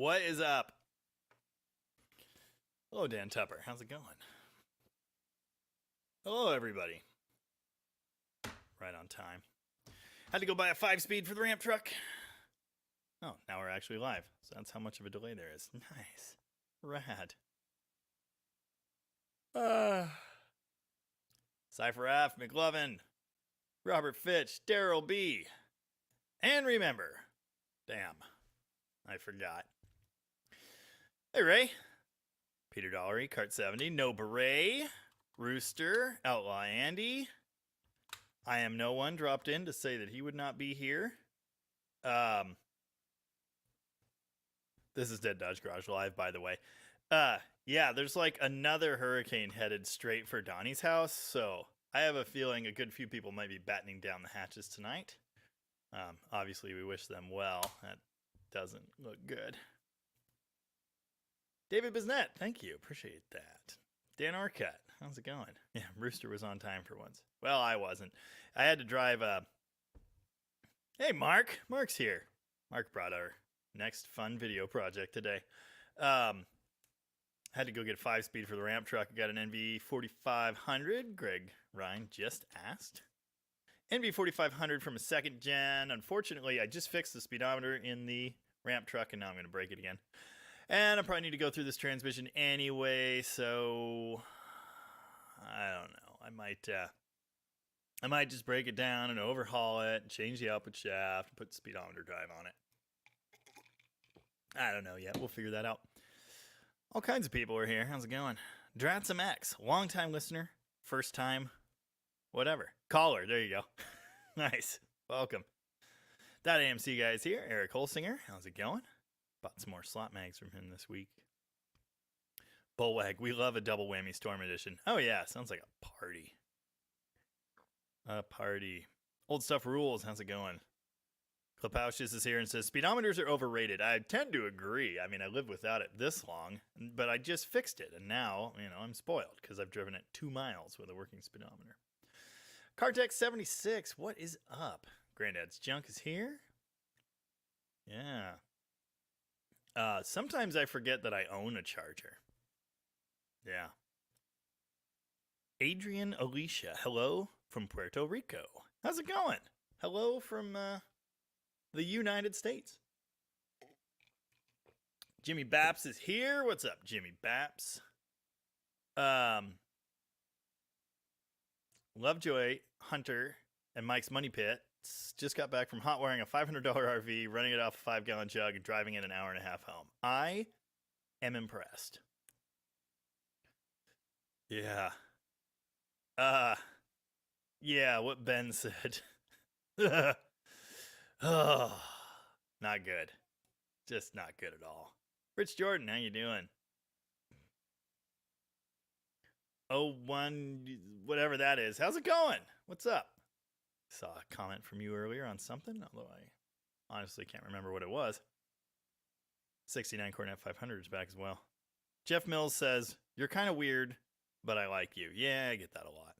What is up? Hello, Dan Tupper. How's it going? Hello, everybody. Right on time. Had to go buy a 5-speed for the ramp truck. Oh, now we're actually live. So that's how much of a delay there is. Nice. Rad. Cypher F, McLovin, Robert Fitch, Daryl B. And remember. Damn. I forgot. Hey, Ray. Peter Dollery, Cart 70, No Beret, Rooster, Outlaw Andy. I Am No One dropped in to say that he would not be here. This is Dead Dodge Garage Live, by the way. Yeah, there's like another hurricane headed straight for Donnie's house, so I have a feeling a good few people might be battening down the hatches tonight. Obviously, we wish them well. That doesn't look good. David Biznett, thank you. Appreciate that. Dan Arquette, how's it going? Yeah, Rooster was on time for once. Well, I wasn't. I had to drive Hey, Mark. Mark's here. Mark brought our next fun video project today. Had to go get a 5-speed for the ramp truck. I got an NV 4500. Greg Ryan just asked. NV 4500 from a second gen. Unfortunately, I just fixed the speedometer in the ramp truck, and now I'm going to break it again. And I probably need to go through this transmission anyway, so I don't know. I might just break it down and overhaul it, and change the output shaft, and put the speedometer drive on it. I don't know yet. We'll figure that out. All kinds of people are here. How's it going? Dratsum X, long-time listener, first time, whatever. Caller, there you go. Nice. Welcome. That AMC guy is here. Eric Holsinger, how's it going? Bought some more slot mags from him this week. Bullwag, we love a double whammy Storm Edition. Oh yeah, sounds like a party. A party. Old Stuff Rules, how's it going? Klapauschis is here and says, speedometers are overrated. I tend to agree. I mean, I lived without it this long, but I just fixed it, and now, I'm spoiled because I've driven it 2 miles with a working speedometer. Cartex 76, what is up? Granddad's Junk is here. Yeah. Sometimes I forget that I own a charger. Yeah. Adrian Alicia, hello from Puerto Rico. How's it going? Hello from the United States. Jimmy Baps is here. What's up, Jimmy Baps? Lovejoy, Hunter, and Mike's Money Pit just got back from hot wiring a $500 RV, running it off a 5-gallon jug, and driving it an hour and a half home. I am impressed. Yeah. Yeah, what Ben said. Oh, not good. Just not good at all. Rich Jordan, how you doing? 01, whatever that is. How's it going? What's up? Saw a comment from you earlier on something, although I honestly can't remember what it was. 69 Cornet 500 is back as well. Jeff Mills says, you're kind of weird, but I like you. Yeah, I get that a lot.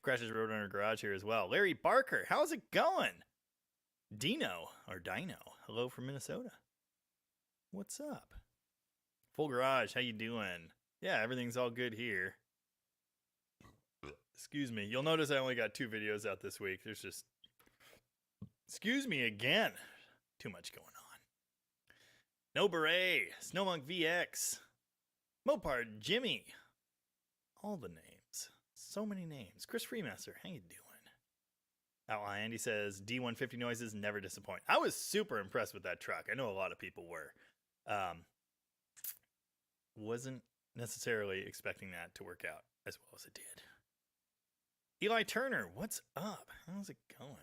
Crashes Roadrunner Garage here as well. Larry Barker, how's it going? Dino, hello from Minnesota. What's up? Full Garage, how you doing? Yeah, everything's all good here. Excuse me. You'll notice I only got 2 videos out this week. There's just... Excuse me again. Too much going on. No Beret, Snowmonk VX, Mopard Jimmy. All the names. So many names. Chris Freemaster, how you doing? Outlaw Andy says, D150 noises never disappoint. I was super impressed with that truck. I know a lot of people were. Wasn't necessarily expecting that to work out as well as it did. Eli Turner, what's up? How's it going?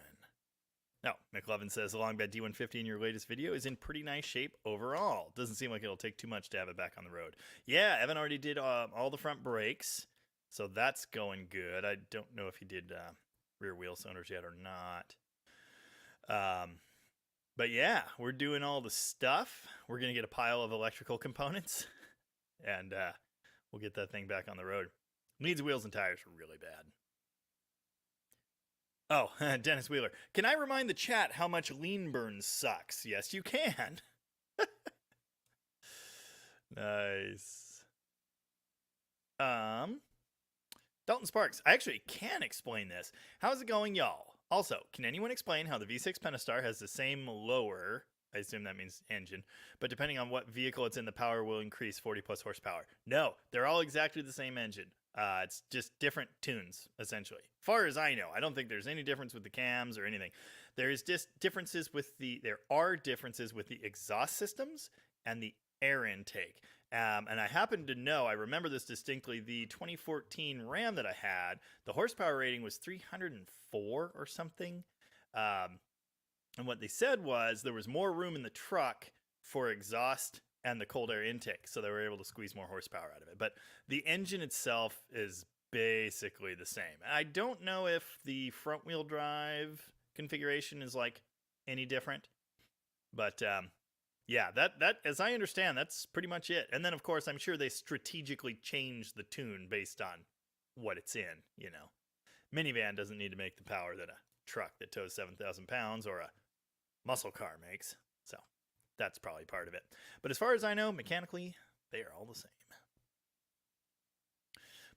No, McLovin says the long bed D150 in your latest video is in pretty nice shape overall. Doesn't seem like it'll take too much to have it back on the road. Yeah, Evan already did all the front brakes, so that's going good. I don't know if he did rear wheel cylinders yet or not. But yeah, we're doing all the stuff. We're going to get a pile of electrical components, and we'll get that thing back on the road. Needs wheels and tires really bad. Oh, Dennis Wheeler. Can I remind the chat how much lean burn sucks? Yes, you can. Nice. Dalton Sparks. I actually can explain this. How's it going, y'all? Also, can anyone explain how the V6 Pentastar has the same lower, I assume that means engine, but depending on what vehicle it's in, the power will increase 40 plus horsepower? No, they're all exactly the same engine. It's just different tunes, essentially. Far as I know, I don't think there's any difference with the cams or anything. There are differences with the exhaust systems and the air intake. And I happen to know, I remember this distinctly, the 2014 Ram that I had, the horsepower rating was 304 or something. And what they said was there was more room in the truck for exhaust and the cold air intake, so they were able to squeeze more horsepower out of it. But the engine itself is basically the same. I don't know if the front wheel drive configuration is like any different, but yeah, that as I understand, that's pretty much it. And then of course, I'm sure they strategically change the tune based on what it's in. You know, minivan doesn't need to make the power that a truck that tows 7,000 pounds or a muscle car makes. So that's probably part of it. But as far as I know, mechanically, they are all the same.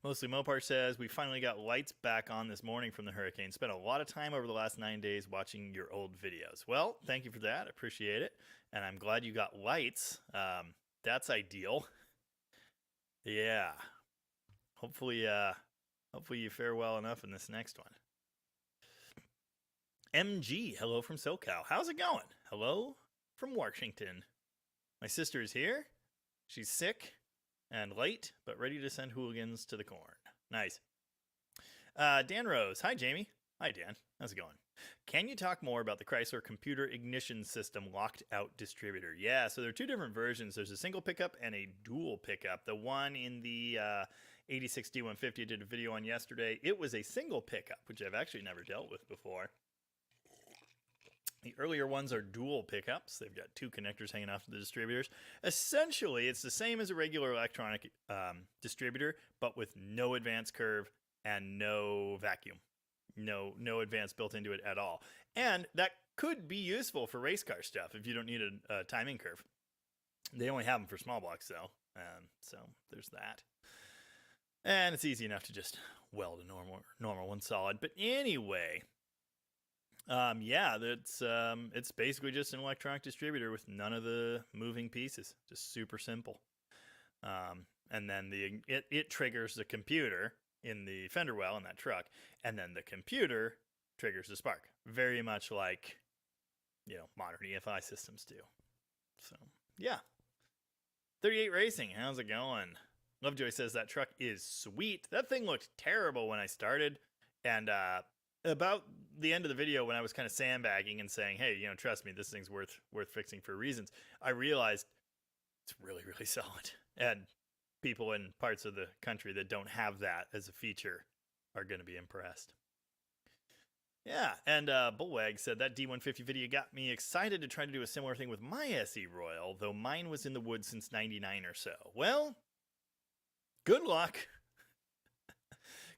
Mostly Mopar says, we finally got lights back on this morning from the hurricane. Spent a lot of time over the last 9 days watching your old videos. Well, thank you for that. I appreciate it. And I'm glad you got lights. That's ideal. Yeah. Hopefully you fare well enough in this next one. MG, hello from SoCal. How's it going? Hello from Washington. My sister is here. She's sick and late, but ready to send hooligans to the corn. Nice. Dan Rose. Hi, Jamie. Hi, Dan. How's it going? Can you talk more about the Chrysler computer ignition system locked out distributor? Yeah, so there are two different versions. There's a single pickup and a dual pickup. The one in the 86 D150 I did a video on yesterday, it was a single pickup, which I've actually never dealt with before. The earlier ones are dual pickups. They've got two connectors hanging off the distributors. Essentially, it's the same as a regular electronic distributor, but with no advanced curve and no vacuum. No advance built into it at all. And that could be useful for race car stuff if you don't need a timing curve. They only have them for small blocks, though. So there's that. And it's easy enough to just weld a normal one solid. But anyway... yeah, it's basically just an electronic distributor with none of the moving pieces. Just super simple. And then it triggers the computer in the fender well in that truck, and then the computer triggers the spark. Very much like, modern EFI systems do. So, yeah. 38 Racing, how's it going? Lovejoy says that truck is sweet. That thing looked terrible when I started, and about the end of the video when I was kind of sandbagging and saying, hey, trust me, this thing's worth fixing for reasons, I realized it's really, really solid. And people in parts of the country that don't have that as a feature are going to be impressed. Yeah, and Bullwag said that D150 video got me excited to try to do a similar thing with my SE Royal, though mine was in the woods since 99 or so. Well, good luck.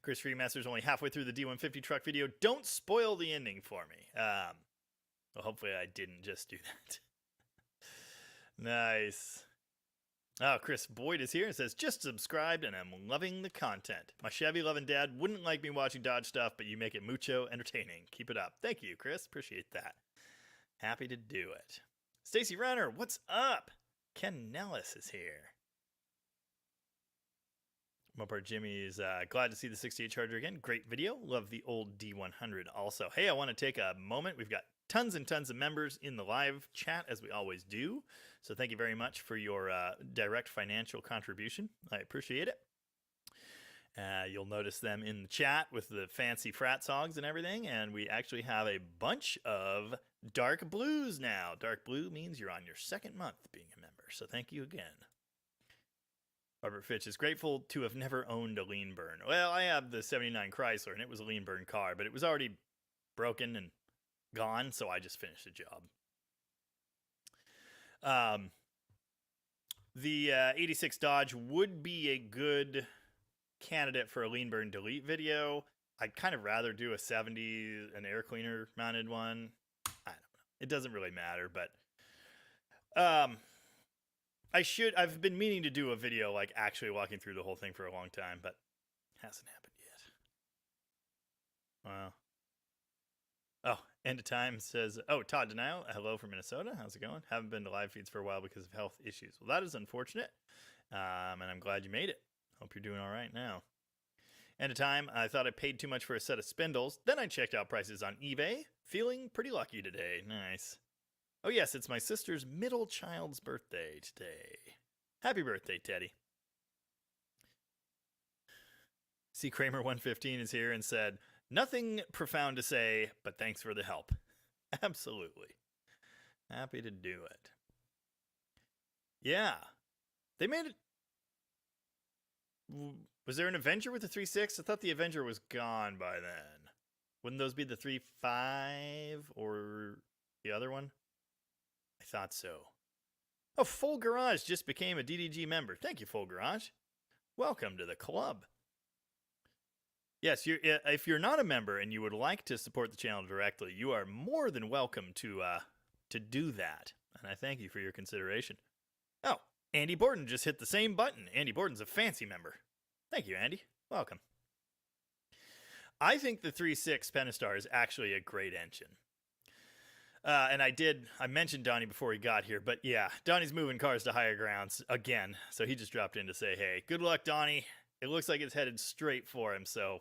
Chris Freemaster's only halfway through the D150 truck video. Don't spoil the ending for me. Well, hopefully I didn't just do that. Nice. Oh, Chris Boyd is here and says, just subscribed and I'm loving the content. My Chevy loving dad wouldn't like me watching Dodge stuff, but you make it mucho entertaining. Keep it up. Thank you, Chris. Appreciate that. Happy to do it. Stacy Runner, what's up? Ken Nellis is here. Mopar Jimmy is glad to see the 68 Charger again. Great video. Love the old D100 also. Hey, I want to take a moment. We've got tons and tons of members in the live chat, as we always do. So thank you very much for your direct financial contribution. I appreciate it. You'll notice them in the chat with the fancy frat songs and everything. And we actually have a bunch of dark blues now. Dark blue means you're on your second month being a member. So thank you again. Robert Fitch is grateful to have never owned a lean burn. Well, I have the 79 Chrysler, and it was a lean burn car, but it was already broken and gone, so I just finished the job. The 86 Dodge would be a good candidate for a lean burn delete video. I'd kind of rather do a 70, an air cleaner mounted one. I don't know. It doesn't really matter, but I've been meaning to do a video like actually walking through the whole thing for a long time, but hasn't happened yet. Wow. Oh, End of Time says, oh, Todd Denial, hello from Minnesota. How's it going? Haven't been to live feeds for a while because of health issues. Well, that is unfortunate, and I'm glad you made it. Hope you're doing all right now. End of Time, I thought I paid too much for a set of spindles. Then I checked out prices on eBay. Feeling pretty lucky today. Nice. Oh, yes, it's my sister's middle child's birthday today. Happy birthday, Teddy. C. Kramer 115 is here and said, nothing profound to say, but thanks for the help. Absolutely. Happy to do it. Yeah. They made it. Was there an Avenger with the 3.6? I thought the Avenger was gone by then. Wouldn't those be the 3.5 or the other one? I thought so. Oh, Full Garage just became a DDG member. Thank you, Full Garage. Welcome to the club. Yes, if you're not a member and you would like to support the channel directly, you are more than welcome to do that. And I thank you for your consideration. Oh, Andy Borden just hit the same button. Andy Borden's a fancy member. Thank you, Andy. Welcome. I think the 3.6 Pentastar is actually a great engine. And I mentioned Donnie before he got here, but yeah, Donnie's moving cars to higher grounds again. So he just dropped in to say, hey, good luck, Donnie. It looks like it's headed straight for him, so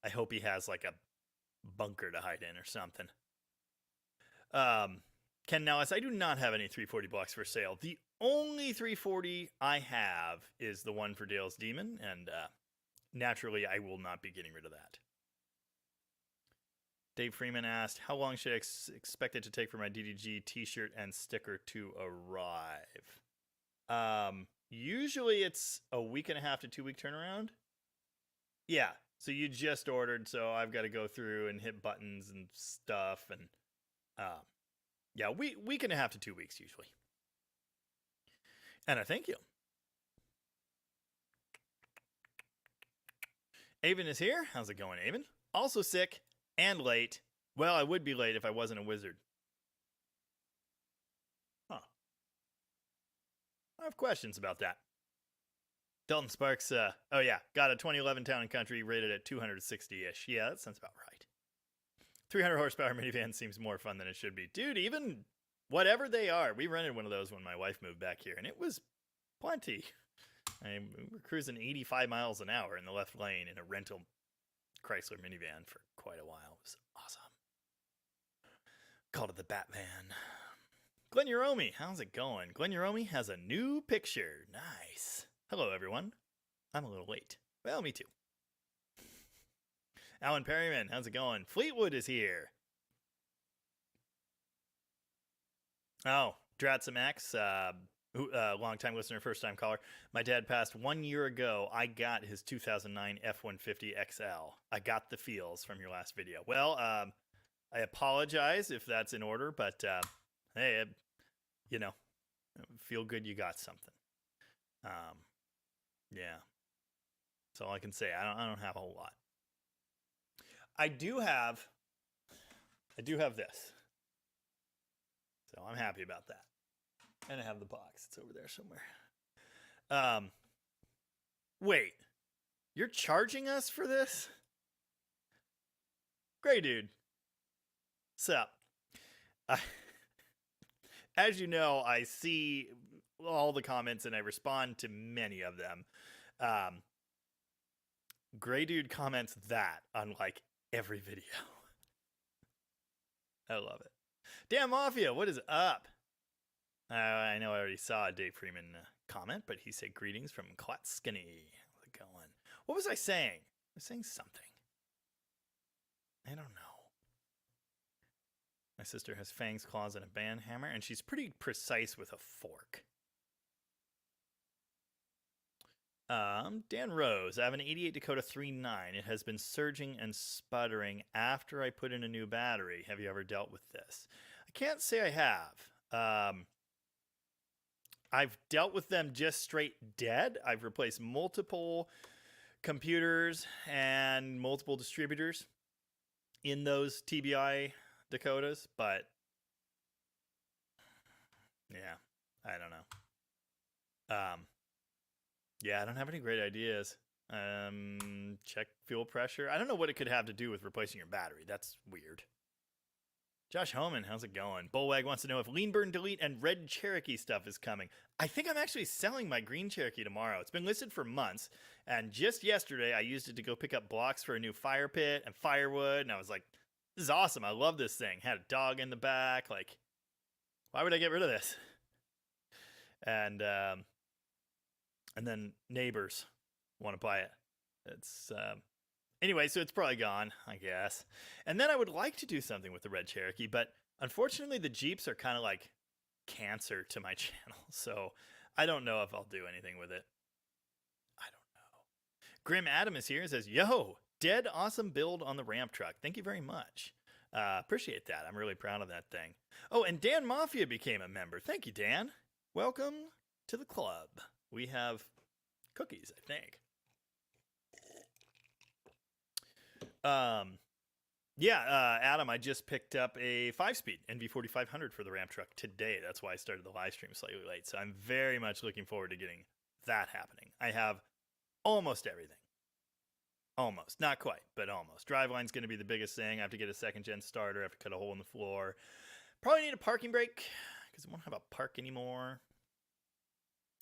I hope he has like a bunker to hide in or something. Ken Nellis, I do not have any 340 blocks for sale. The only 340 I have is the one for Dale's Demon, and naturally I will not be getting rid of that. Dave Freeman asked, how long should I expect it to take for my DDG t-shirt and sticker to arrive? Usually it's a week and a half to 2 week turnaround. Yeah, so you just ordered, so I've got to go through and hit buttons and stuff, and yeah, week and a half to 2 weeks usually. And I thank you. Avon is here. How's it going, Avon? Also sick and late. Well, I would be late if I wasn't a wizard. Huh. I have questions about that. Dalton Sparks, oh yeah, got a 2011 Town & Country rated at 260-ish. Yeah, that sounds about right. 300 horsepower minivan seems more fun than it should be. Dude, even whatever they are, we rented one of those when my wife moved back here, and it was plenty. I mean, we were cruising 85 miles an hour in the left lane in a rental Chrysler minivan for quite a while. It was awesome. Called it the Batman. Glenn Uromi, how's it going? Glenn Uromi has a new picture. Nice. Hello, everyone. I'm a little late. Well, me too. Alan Perryman, how's it going? Fleetwood is here. Oh, Dratsum X, long-time listener, first-time caller. My dad passed 1 year ago. I got his 2009 F-150 XL. I got the feels from your last video. Well, I apologize if that's in order, but hey, you know, feel good you got something. Yeah, that's all I can say. I don't have a whole lot. I do have this, so I'm happy about that. And I have the box. It's over there somewhere. Wait, you're charging us for this? Great, dude. Sup? As you know, I see all the comments and I respond to many of them. Gray Dude comments that on like every video. I love it. Damn Mafia, what is up? I know I already saw a Dave Freeman comment, but he said greetings from Klatskinny. How's it going? What was I saying? I was saying something. I don't know. My sister has fangs, claws, and a band hammer, and she's pretty precise with a fork. Dan Rose, I have an 88 Dakota 3.9. It has been surging and sputtering after I put in a new battery. Have you ever dealt with this? I can't say I have. I've dealt with them just straight dead. I've replaced multiple computers and multiple distributors in those TBI Dakotas, but yeah, I don't know. Yeah, I don't have any great ideas. Check fuel pressure. I don't know what it could have to do with replacing your battery. That's weird. Josh Homan, how's it going? Bullwag wants to know if Lean Burn Delete and Red Cherokee stuff is coming. I think I'm actually selling my Green Cherokee tomorrow. It's been listed for months, and just yesterday I used it to go pick up blocks for a new fire pit and firewood, and I was like, this is awesome. I love this thing. Had a dog in the back. Like, why would I get rid of this? And then neighbors want to buy it. It's anyway, so it's probably gone, I guess. And then I would like to do something with the Red Cherokee, but unfortunately the Jeeps are kind of like cancer to my channel, so I don't know if I'll do anything with it. I don't know. Grim Adam is here and says, yo, dead awesome build on the ramp truck. Thank you very much. Appreciate that. I'm really proud of that thing. Oh, and Dan Mafia became a member. Thank you, Dan. Welcome to the club. We have cookies, I think. Adam, I just picked up a 5-speed NV4500 for the ramp truck today. That's why I started the live stream slightly late. So I'm very much looking forward to getting that happening. I have almost everything. Almost. Not quite, but almost. Driveline's going to be the biggest thing. I have to get a second-gen starter. I have to cut a hole in the floor. Probably need a parking brake because I won't have a park anymore.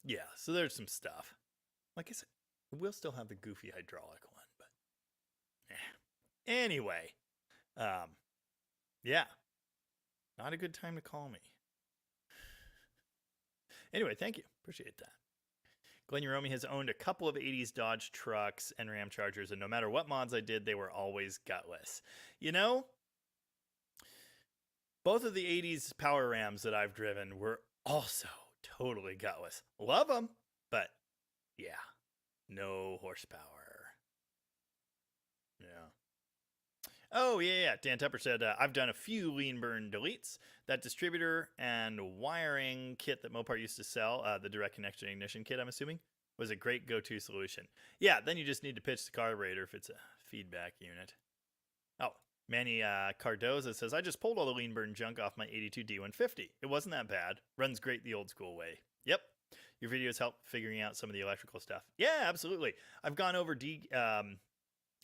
Yeah, so there's some stuff. Like I said, we'll still have the goofy hydraulic one, but anyway, yeah, not a good time to call me. Anyway, thank you. Appreciate that. Glenn Uromi has owned a couple of 80s Dodge trucks and Ram Chargers, and no matter what mods I did, they were always gutless. You know, both of the 80s Power Rams that I've driven were also totally gutless. Love them, but yeah, no horsepower. Yeah. Oh, yeah. Dan Tupper said, I've done a few Lean Burn Deletes. That distributor and wiring kit that Mopar used to sell, the direct connection ignition kit, I'm assuming, was a great go-to solution. Yeah, then you just need to pitch the carburetor if it's a feedback unit. Oh, Manny Cardoza says, I just pulled all the Lean Burn junk off my 82 D150. It wasn't that bad. Runs great the old school way. Yep. Your videos help figuring out some of the electrical stuff. Yeah, absolutely. I've gone over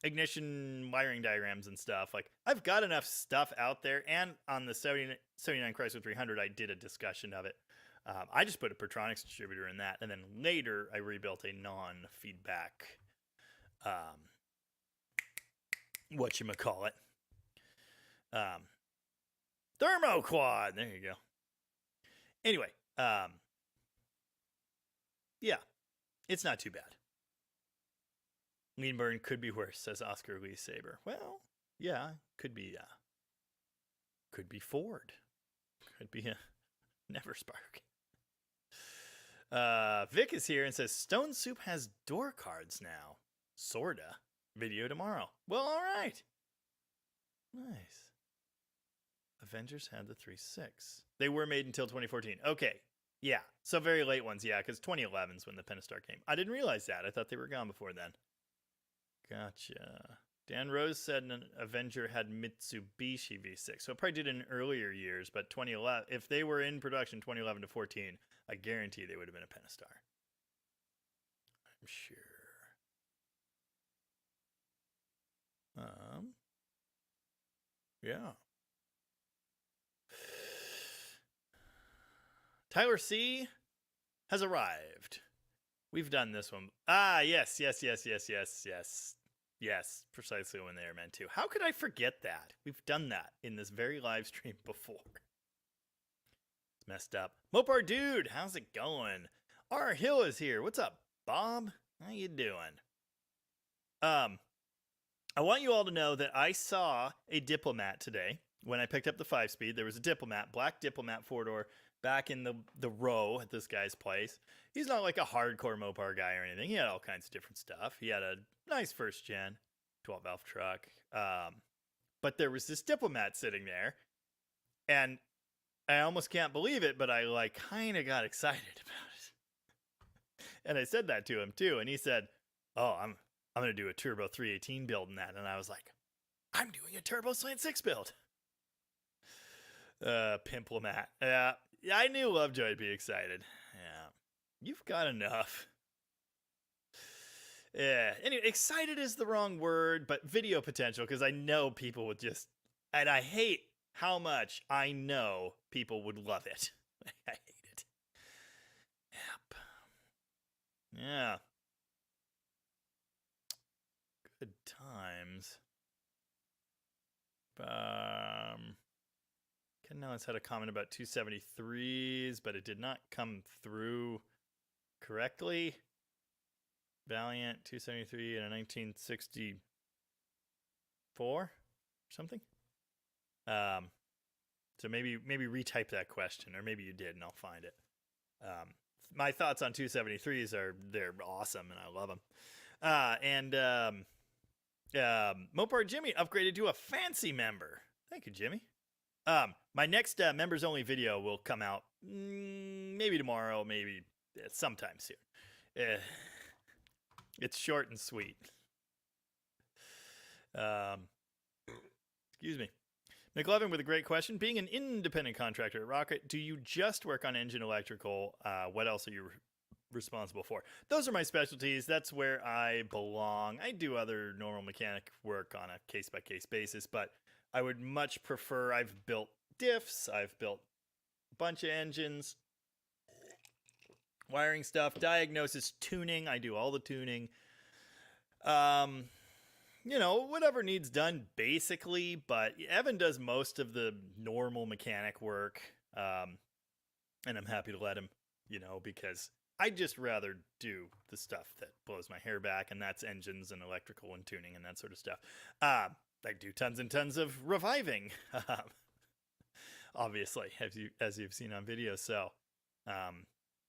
ignition wiring diagrams and stuff. Like, I've got enough stuff out there, and on the 79 Chrysler 300 I did a discussion of it. I just put a Pertronix distributor in that, and then later I rebuilt a non-feedback whatchamacallit, thermoquad. There you go. Anyway, yeah, it's not too bad. Lean Burn could be worse, says Oscar Lee Saber. Well, yeah, could be Ford. Could be a Never Spark. Vic is here and says, Stone Soup has door cards now. Sorta. Video tomorrow. Well, all right. Nice. Avengers had the 3.6. They were made until 2014. Okay. Yeah. So very late ones. Yeah, because 2011 is when the Pentastar came. I didn't realize that. I thought they were gone before then. Gotcha. Dan Rose said an Avenger had Mitsubishi V6. So it probably did in earlier years, but 2011, if they were in production 2011 to 14, I guarantee they would have been a Pentastar. I'm sure. Yeah. Tyler C has arrived. We've done this one. Yes. Yes, precisely when they are meant to. How could I forget that? We've done that in this very live stream before. It's messed up. Mopar Dude, how's it going? R. Hill is here. What's up, Bob? How you doing? I want you all to know that I saw a Diplomat today. When I picked up the 5-speed, there was a Diplomat, black Diplomat 4-door, back in the row at this guy's place. He's not like a hardcore Mopar guy or anything. He had all kinds of different stuff. He had a nice first gen 12-valve truck. But there was this Diplomat sitting there, and I almost can't believe it, but I like kind of got excited about it. And I said that to him too, and he said, "Oh, I'm going to do a Turbo 318 build in that. And I was like, I'm doing a Turbo Slant 6 build. Pimplamat. Yeah, I knew Lovejoy would be excited. Yeah, you've got enough. Yeah, anyway, excited is the wrong word, but video potential, because I know people would just, and I hate how much I know people would love it. I hate it. Yep. Yeah. Good times. Ken Nellis had a comment about 273s, but it did not come through correctly. Valiant 273 in a 1964 or something. So maybe retype that question, or maybe you did and I'll find it. My thoughts on 273s are they're awesome and I love them. Mopar Jimmy upgraded to a fancy member. Thank you, Jimmy. My next members only video will come out maybe tomorrow, maybe sometime soon. It's short and sweet. Excuse me. McLevin with a great question. Being an independent contractor at Rocket, do you just work on engine electrical? What else are you responsible for? Those are my specialties. That's where I belong. I do other normal mechanic work on a case-by-case basis, but I would much prefer, I've built diffs, I've built a bunch of engines, wiring stuff, diagnosis, tuning. I do all the tuning. You know, whatever needs done, basically, but Evan does most of the normal mechanic work, and I'm happy to let him, you know, because I'd just rather do the stuff that blows my hair back, and that's engines and electrical and tuning and that sort of stuff. I do tons and tons of reviving, obviously, as you've seen on video, so,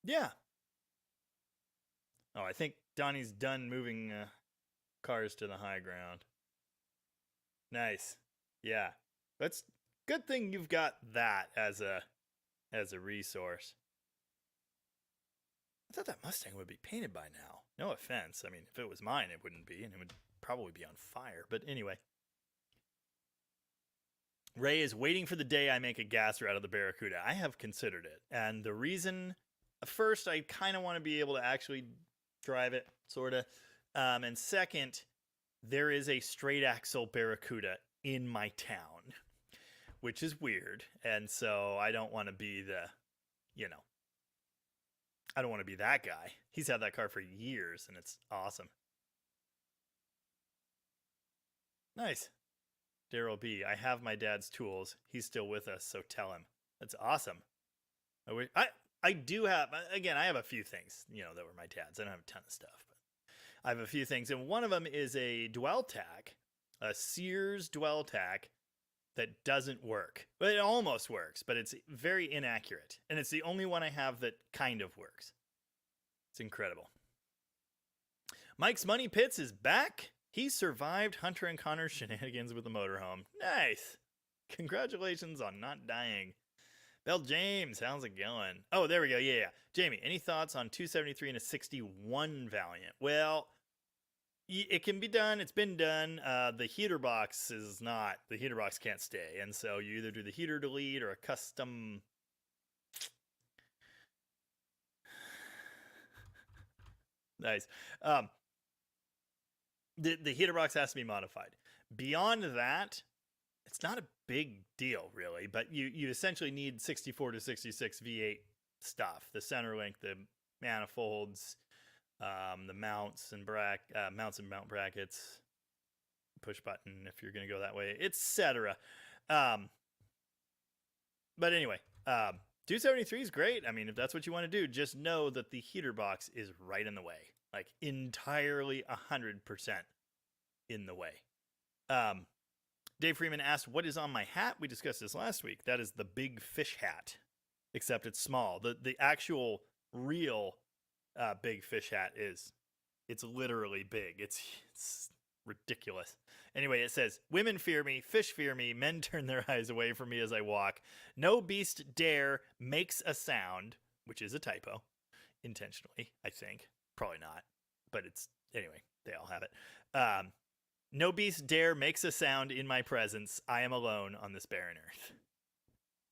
yeah. Oh, I think Donnie's done moving cars to the high ground. Nice. Yeah. That's good thing you've got that as a resource. I thought that Mustang would be painted by now. No offense. I mean, if it was mine, it wouldn't be, and it would probably be on fire. But anyway. Ray is waiting for the day I make a gasser out of the Barracuda. I have considered it. And the reason, first, I kind of want to be able to actually drive it, sort of. And second, there is a straight axle Barracuda in my town, which is weird. And so I don't want to be the, you know, I don't want to be that guy. He's had that car for years and it's awesome. Nice. Daryl B. I have my dad's tools. He's still with us, so tell him. That's awesome. I do have, again, I have a few things, you know, that were my dad's. I don't have a ton of stuff. I have a few things, and one of them is a dwell tack, a Sears dwell tack that doesn't work. But it almost works, but it's very inaccurate. And it's the only one I have that kind of works. It's incredible. Mike's Money Pits is back. He survived Hunter and Connor's shenanigans with the motorhome. Nice. Congratulations on not dying. Bell James, how's it going? Oh, there we go. Yeah. Jamie, any thoughts on 273 and a 61 Valiant? Well, it can be done. It's been done. The heater box is not. The heater box can't stay. And so you either do the heater delete or a custom. Nice. The heater box has to be modified. Beyond that, it's not a big deal, really, but you essentially need 64 to 66 V8 stuff. The center link, the manifolds, the mounts and mount brackets, push button if you're going to go that way, etc. But anyway, 273 is great. I mean, if that's what you want to do, just know that the heater box is right in the way, like entirely 100% in the way. Dave Freeman asked, what is on my hat? We discussed this last week. That is the big fish hat, except it's small. The actual real big fish hat it's literally big. It's ridiculous. Anyway, it says, women fear me, fish fear me, men turn their eyes away from me as I walk. No beast dare makes a sound, which is a typo, intentionally, I think. Probably not, but it's, anyway. They all have it. No beast dare makes a sound in my presence. I am alone on this barren earth.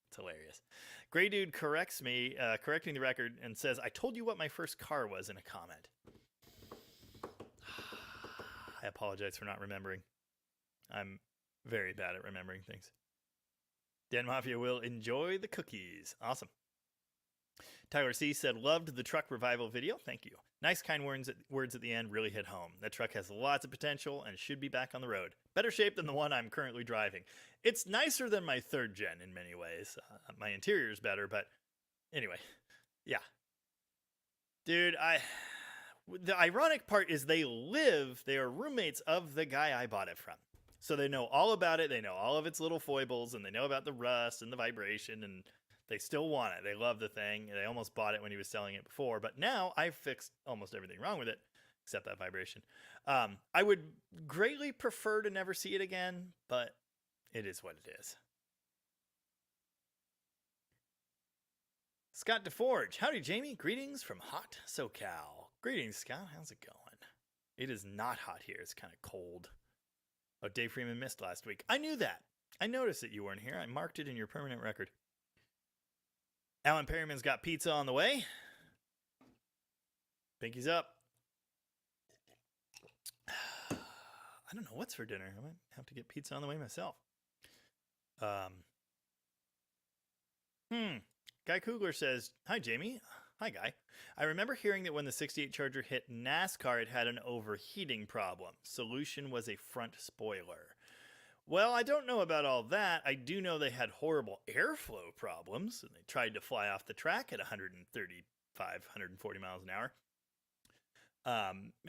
It's hilarious. Gray Dude corrects me, correcting the record, and says, I told you what my first car was in a comment. I apologize for not remembering. I'm very bad at remembering things. Dan Mafia will enjoy the cookies. Awesome. Tyler C. said, loved the truck revival video. Thank you. Nice, kind words at the end really hit home. That truck has lots of potential and should be back on the road. Better shape than the one I'm currently driving. It's nicer than my third gen in many ways. My interior is better, but anyway, yeah. Dude, the ironic part is they are roommates of the guy I bought it from. So they know all about it. They know all of its little foibles, and they know about the rust and the vibration, and they still want it. They love the thing. They almost bought it when he was selling it before, but now I've fixed almost everything wrong with it, except that vibration. I would greatly prefer to never see it again, but it is what it is. Scott DeForge. Howdy, Jamie. Greetings from hot SoCal. Greetings, Scott. How's it going? It is not hot here. It's kind of cold. Oh, Dave Freeman missed last week. I knew that. I noticed that you weren't here. I marked it in your permanent record. Alan Perryman's got pizza on the way. Pinky's up. I don't know what's for dinner. I might have to get pizza on the way myself. Guy Kugler says, hi, Jamie. Hi, Guy. I remember hearing that when the 68 Charger hit NASCAR, it had an overheating problem. Solution was a front spoiler. Well, I don't know about all that. I do know they had horrible airflow problems, and they tried to fly off the track at 135, 140 miles an hour.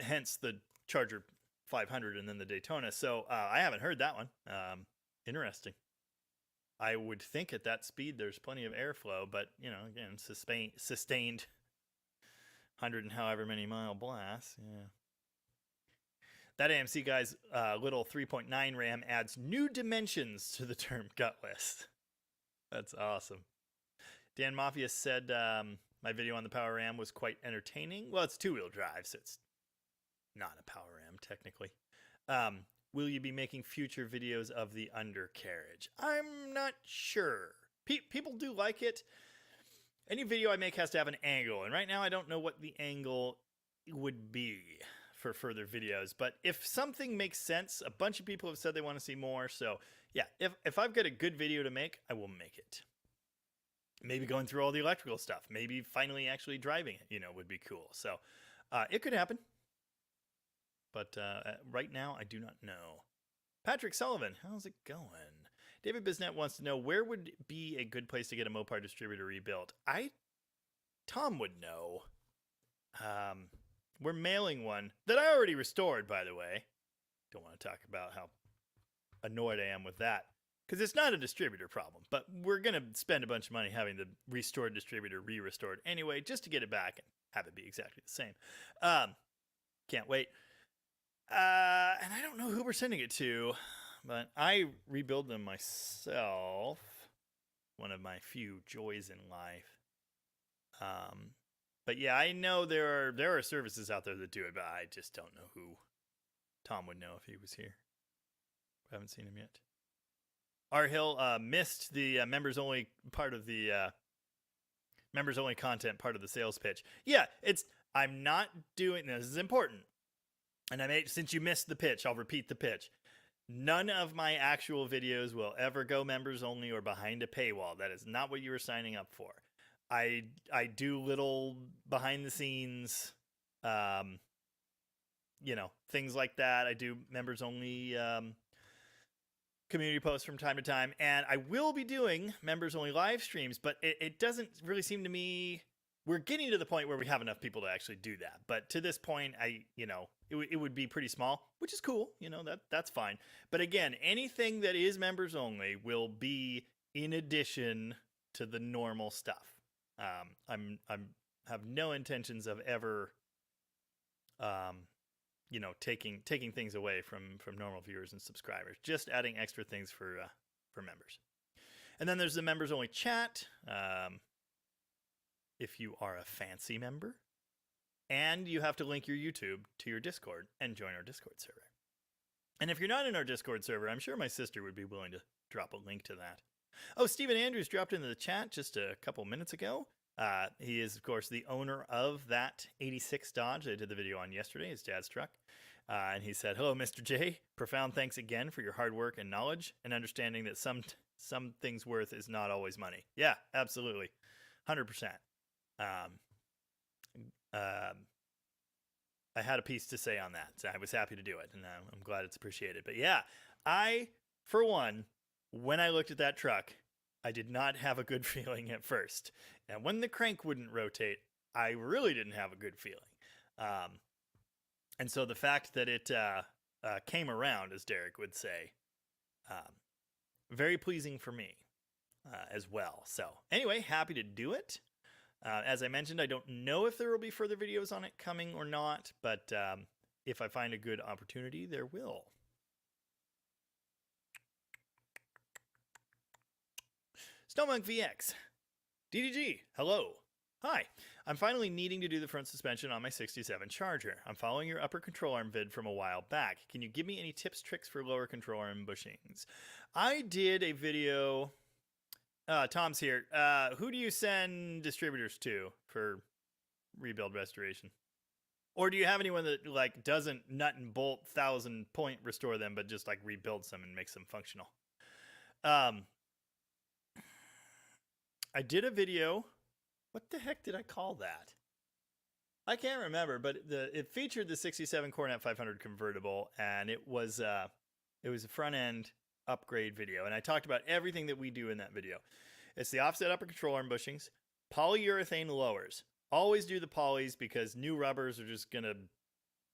Hence the Charger 500 and then the Daytona. So I haven't heard that one. Interesting. I would think at that speed there's plenty of airflow, but, you know, again, sustained 100 and however many mile blasts. Yeah. That AMC guy's little 3.9 RAM adds new dimensions to the term gutless. That's awesome. Dan Mafia said my video on the Power Ram was quite entertaining. Well, it's two-wheel drive, so it's not a Power Ram, technically. Will you be making future videos of the undercarriage? I'm not sure. People do like it. Any video I make has to have an angle, and right now I don't know what the angle would be for further videos. But if something makes sense, a bunch of people have said they want to see more. So yeah, if I've got a good video to make, I will make it. Maybe going through all the electrical stuff. Maybe finally actually driving it, you know, would be cool. So it could happen. But right now, I do not know. Patrick Sullivan, how's it going? David Bisnet wants to know, where would be a good place to get a Mopar distributor rebuilt? Tom would know. We're mailing one that I already restored, by the way. Don't want to talk about how annoyed I am with that, because it's not a distributor problem, but we're going to spend a bunch of money having the restored distributor re-restored anyway, just to get it back and have it be exactly the same. Can't wait. And I don't know who we're sending it to, but I rebuild them myself. One of my few joys in life. But yeah, I know there are services out there that do it, but I just don't know who. Tom would know if he was here. I haven't seen him yet. R. Hill missed the members only part of the members only content part of the sales pitch. Yeah, I'm not doing this. Is important. And since you missed the pitch, I'll repeat the pitch. None of my actual videos will ever go members only or behind a paywall. That is not what you were signing up for. I do little behind the scenes, things like that. I do members only community posts from time to time, and I will be doing members only live streams, but it doesn't really seem to me we're getting to the point where we have enough people to actually do that. But to this point, it would be pretty small, which is cool. That's fine. But again, anything that is members only will be in addition to the normal stuff. I'm have no intentions of ever, taking things away from normal viewers and subscribers. Just adding extra things for members. And then there's the members only chat. If you are a fancy member, and you have to link your YouTube to your Discord and join our Discord server. And if you're not in our Discord server, I'm sure my sister would be willing to drop a link to that. Oh, Stephen Andrews dropped into the chat just a couple minutes ago. He is, of course, the owner of that 86 Dodge I did the video on yesterday, his dad's truck. And he said, "Hello, Mr. J. Profound thanks again for your hard work and knowledge and understanding that some things worth is not always money." Yeah, absolutely. 100%. I had a piece to say on that, so I was happy to do it, and I'm glad it's appreciated. But yeah, I, for one, when I looked at that truck, I did not have a good feeling at first. And when the crank wouldn't rotate, I really didn't have a good feeling. And so the fact that it came around, as Derek would say, very pleasing for me as well. So anyway, happy to do it. As I mentioned, I don't know if there will be further videos on it coming or not, but if I find a good opportunity, there will. Snowmonk VX. DDG, hello. Hi. I'm finally needing to do the front suspension on my 67 Charger. I'm following your upper control arm vid from a while back. Can you give me any tips, tricks for lower control arm bushings? I did a video... Tom's here. Who do you send distributors to for rebuild restoration? Or do you have anyone that like doesn't nut and bolt 1,000-point restore them, but just like rebuilds them and makes them functional? I did a video. What the heck did I call that? I can't remember, but it featured the 67 Cornet 500 convertible, and it was a front end upgrade video, and I talked about everything that we do in that video. It's the offset upper control arm bushings, polyurethane lowers. Always do the polys because new rubbers are just gonna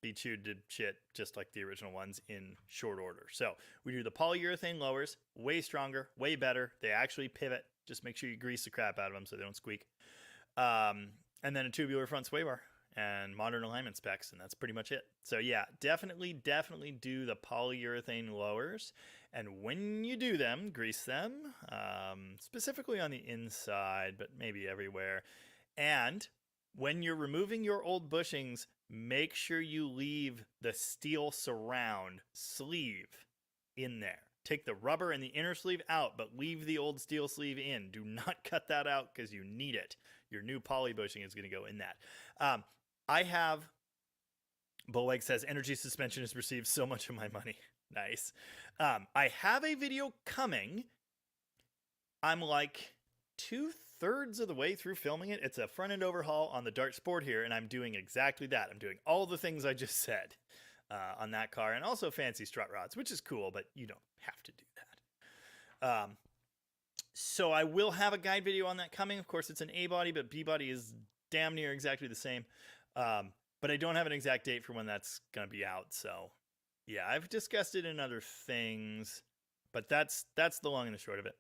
be chewed to shit just like the original ones in short order. So we do the polyurethane lowers, way stronger, way better. They actually pivot. Just make sure you grease the crap out of them so they don't squeak. And then a tubular front sway bar and modern alignment specs, and that's pretty much it. So yeah, definitely do the polyurethane lowers. And when you do them, grease them, specifically on the inside, but maybe everywhere. And when you're removing your old bushings, make sure you leave the steel surround sleeve in there. Take the rubber and the inner sleeve out, but leave the old steel sleeve in. Do not cut that out because you need it. Your new poly bushing is going to go in that. I have, Bullweg says, energy suspension has received so much of my money. Nice. I have a video coming. I'm like 2/3 of the way through filming it. It's a front end overhaul on the Dart Sport here, and I'm doing exactly that. I'm doing all the things I just said on that car, and also fancy strut rods, which is cool, but you don't have to do that. So I will have a guide video on that coming. Of course, it's an A body, but B body is damn near exactly the same. But I don't have an exact date for when that's going to be out. So yeah, I've discussed it in other things, but that's the long and the short of it.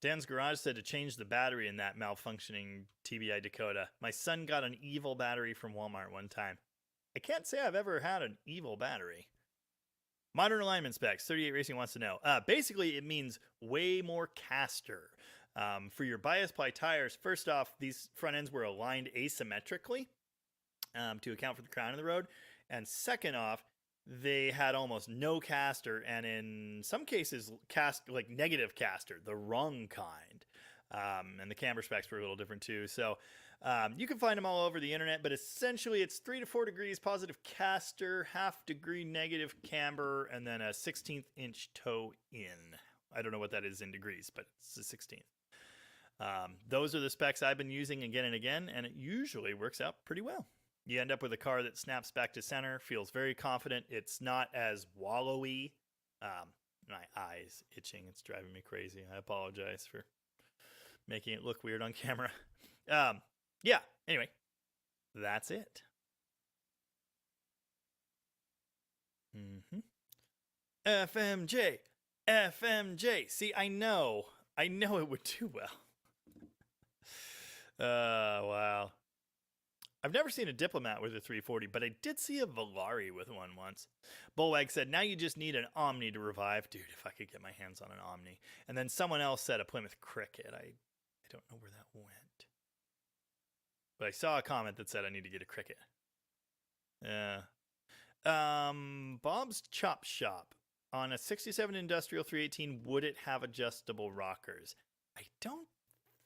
Dan's Garage said to change the battery in that malfunctioning TBI Dakota. My son got an evil battery from Walmart one time. I can't say I've ever had an evil battery. Modern alignment specs, 38 Racing wants to know. Basically, it means way more caster. For your bias ply tires, first off, these front ends were aligned asymmetrically to account for the crown of the road. And second off, they had almost no caster, and in some cases, like negative caster, the wrong kind. And the camber specs were a little different too. So you can find them all over the internet, but essentially it's 3 to 4 degrees positive caster, 1/2 degree negative camber, and then a 1/16 inch toe in. I don't know what that is in degrees, but it's a 16th. Those are the specs I've been using again and again, and it usually works out pretty well. You end up with a car that snaps back to center, feels very confident. It's not as wallowy. My eye's itching. It's driving me crazy. I apologize for making it look weird on camera. Yeah, anyway, that's it. FMJ, FMJ. See, I know it would do well. Wow. I've never seen a Diplomat with a 340, but I did see a Volari with one once. Bullwag said, now you just need an Omni to revive. Dude, if I could get my hands on an Omni. And then someone else said a Plymouth Cricket. I don't know where that went. But I saw a comment that said I need to get a Cricket. Yeah. Bob's Chop Shop. On a 67 Industrial 318, would it have adjustable rockers? I don't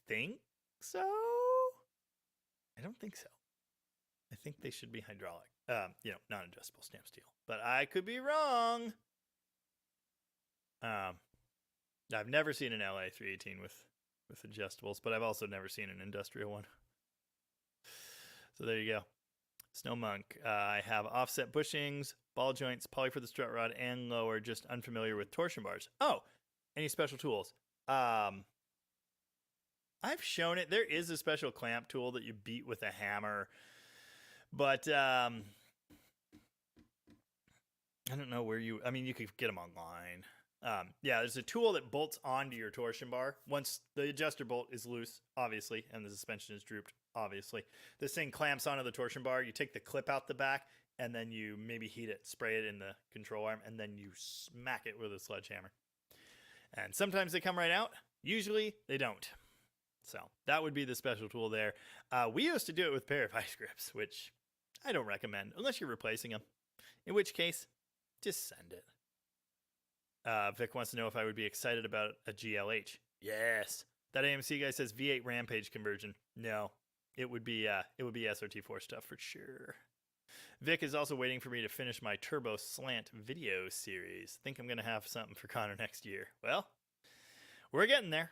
think so. I don't think so. I think they should be hydraulic. Non-adjustable stamp steel. But I could be wrong. I've never seen an LA 318 with adjustables, but I've also never seen an industrial one. So there you go. Snow Monk. I have offset bushings, ball joints, poly for the strut rod, and lower, just unfamiliar with torsion bars. Oh, any special tools? I've shown it. There is a special clamp tool that you beat with a hammer, but I don't know where you could get them online. There's a tool that bolts onto your torsion bar. Once the adjuster bolt is loose, obviously, and the suspension is drooped, obviously. This thing clamps onto the torsion bar. You take the clip out the back, and then you maybe heat it, spray it in the control arm, and then you smack it with a sledgehammer. And sometimes they come right out. Usually, they don't. So that would be the special tool there. We used to do it with a pair of ice grips, which I don't recommend, unless you're replacing them. In which case, just send it. Vic wants to know if I would be excited about a GLH. Yes. That AMC guy says V8 Rampage conversion. No. It would be SRT4 stuff for sure. Vic is also waiting for me to finish my Turbo Slant video series. Think I'm going to have something for Connor next year. Well, we're getting there.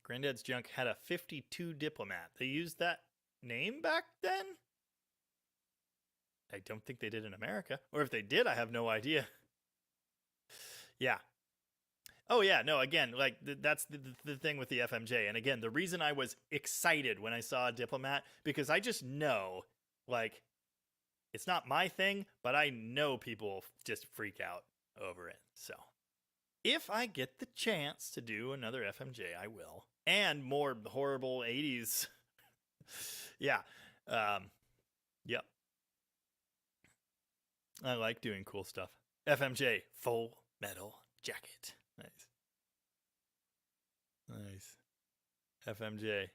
Granddad's Junk had a 52 Diplomat. They used that name back then? I don't think they did in America. Or if they did, I have no idea. Yeah. Oh, yeah. No, again, like, that's the thing with the FMJ. And again, the reason I was excited when I saw a Diplomat, because I just know, like, it's not my thing, but I know people just freak out over it. So, if I get the chance to do another FMJ, I will. And more horrible 80s. Yeah. Yep. I like doing cool stuff. FMJ, Full Metal Jacket. Nice. FMJ.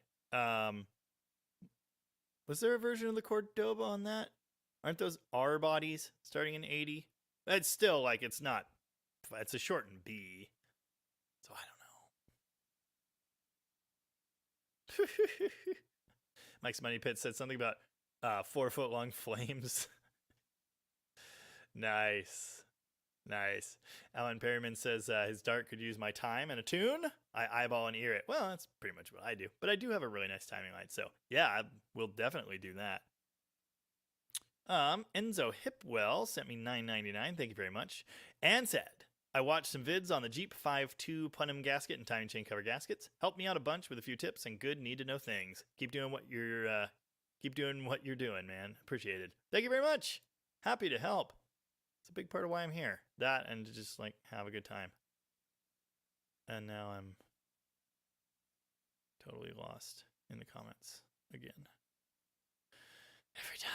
Was there a version of the Cordoba on that? Aren't those R bodies starting in 80? It's still like, it's a shortened B. So I don't know. Mike's Money Pit said something about 4-foot long flames. Nice. Alan Perryman says his dart could use my time and a tune. I eyeball and ear it. Well, that's pretty much what I do. But I do have a really nice timing light. So, yeah, I will definitely do that. Enzo Hipwell sent me $9.99. Thank you very much. And said, I watched some vids on the Jeep 5.2 Plenum gasket and timing chain cover gaskets. Helped me out a bunch with a few tips and good need-to-know things. Keep doing what you're doing, man. Appreciated. Thank you very much. Happy to help. It's a big part of why I'm here. That and to just, like, have a good time. And now I'm totally lost in the comments again. Every time.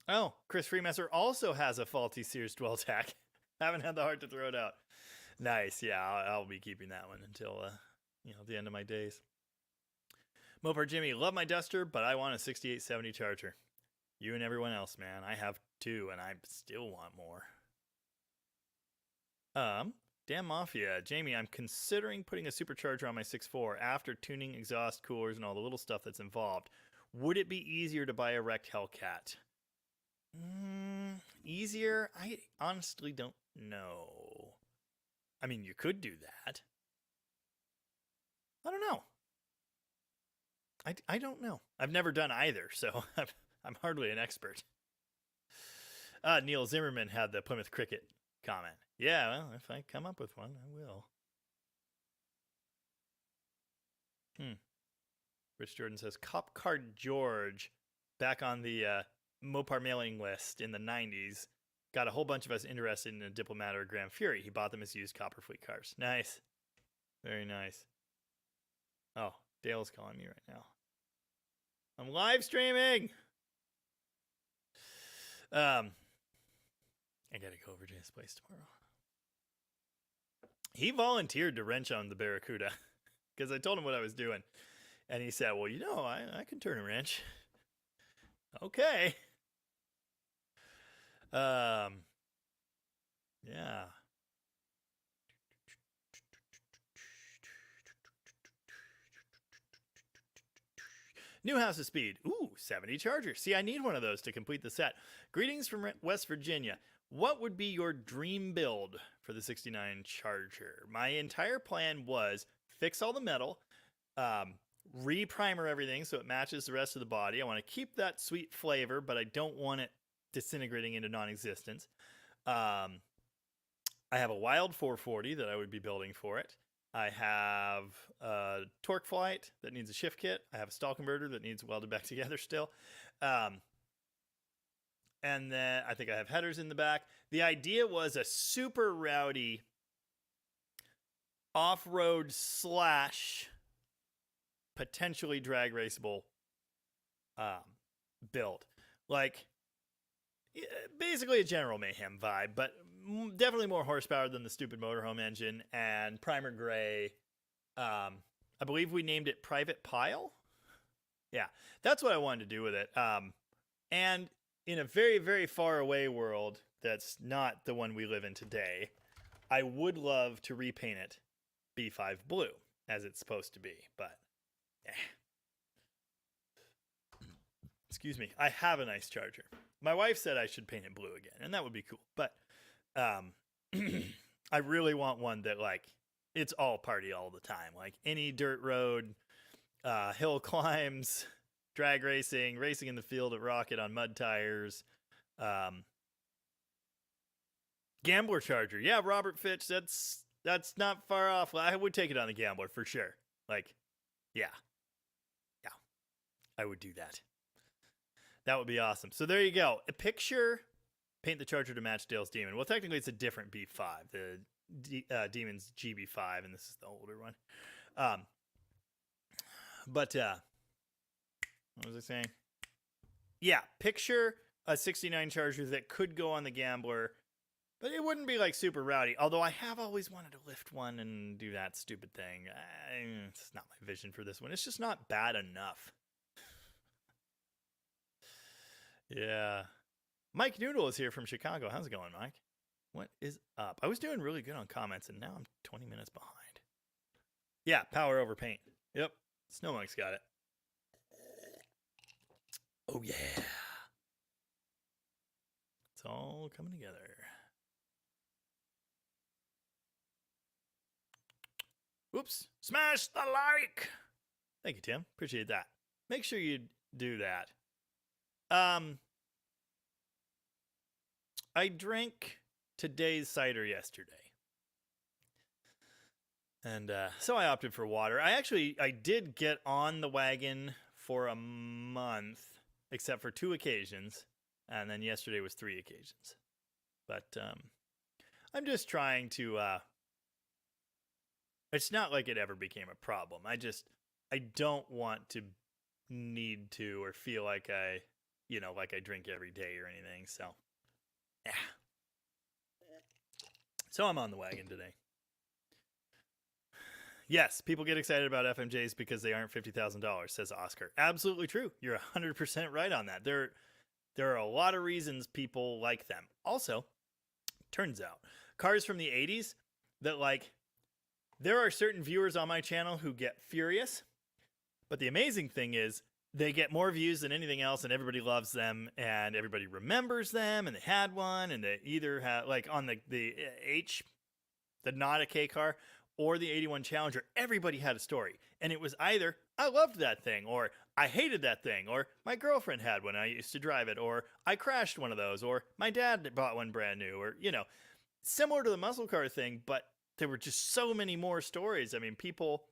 Oh, Chris Freemasser also has a faulty Sears dwell tack. Haven't had the heart to throw it out. Nice. Yeah, I'll be keeping that one until the end of my days. Mopar Jimmy, love my Duster, but I want a 6870 Charger. You and everyone else, man. I have two, and I still want more. Damn Mafia. Jamie, I'm considering putting a supercharger on my 6.4 after tuning exhaust coolers and all the little stuff that's involved. Would it be easier to buy a wrecked Hellcat? Easier? I honestly don't know. I mean, you could do that. I don't know. I don't know. I've never done either, so I'm hardly an expert. Neil Zimmerman had the Plymouth Cricket comment. Yeah, well, if I come up with one, I will. Rich Jordan says, Cop Card George, back on the Mopar mailing list in the 90s, got a whole bunch of us interested in a Diplomat or a Grand Fury. He bought them as used Copper Fleet cars. Nice. Very nice. Oh, Dale's calling me right now. I'm live streaming. I gotta go over to his place tomorrow. He volunteered to wrench on the Barracuda because I told him what I was doing. And he said, well, I can turn a wrench. Okay. Yeah. New House of Speed. Ooh, 70 Charger. See, I need one of those to complete the set. Greetings from West Virginia. What would be your dream build for the 69 Charger? My entire plan was fix all the metal, re-primer everything so it matches the rest of the body. I want to keep that sweet flavor, but I don't want it disintegrating into non-existence. I have a Wild 440 that I would be building for it. I have a torque flight that needs a shift kit. I have a stall converter that needs welded back together still. And then I think I have headers in the back. The idea was a super rowdy off-road / potentially drag raceable build. Like, basically a General Mayhem vibe, but definitely more horsepower than the stupid motorhome engine, and primer gray. I believe we named it Private Pile. Yeah, that's what I wanted to do with it. And in a very, very far away world that's not the one we live in today, I would love to repaint it B5 blue, as it's supposed to be, but excuse me, I have a nice Charger. My wife said I should paint it blue again, and that would be cool, but I really want one that, like, it's all party all the time. Like, any dirt road, hill climbs, drag racing, racing in the field at Rocket on mud tires. Gambler Charger. Yeah, Robert Fitch, that's not far off. I would take it on the Gambler for sure. Like, yeah. I would do that. That would be awesome. So there you go. A picture, paint the Charger to match Dale's Demon. Well, technically it's a different B5. The Demon's GB5, and this is the older one. But what was I saying? Yeah, picture a 69 Charger that could go on the Gambler, but it wouldn't be like super rowdy. Although I have always wanted to lift one and do that stupid thing. It's not my vision for this one. It's just not bad enough. Yeah. Mike Noodle is here from Chicago. How's it going, Mike? What is up? I was doing really good on comments, and now I'm 20 minutes behind. Yeah, power over paint. Yep. Snow Monk's got it. Oh, yeah. It's all coming together. Whoops. Smash the like. Thank you, Tim. Appreciate that. Make sure you do that. I drank today's cider yesterday. And so I opted for water. I did get on the wagon for a month, except for 2 occasions. And then yesterday was 3 occasions. But I'm just trying to... it's not like it ever became a problem. I don't want to need to or feel like I drink every day or anything. So, yeah. So I'm on the wagon today. Yes, people get excited about FMJs because they aren't $50,000, says Oscar. Absolutely true. You're 100% right on that. There are a lot of reasons people like them. Also, turns out, cars from the 80s that, like, there are certain viewers on my channel who get furious, but the amazing thing is they get more views than anything else, and everybody loves them, and everybody remembers them, and they had one, and they either had, like, on the not a K car, or the 81 Challenger, everybody had a story. And it was either, I loved that thing, or I hated that thing, or my girlfriend had one, I used to drive it, or I crashed one of those, or my dad bought one brand new, or, similar to the muscle car thing, but there were just so many more stories. I mean, people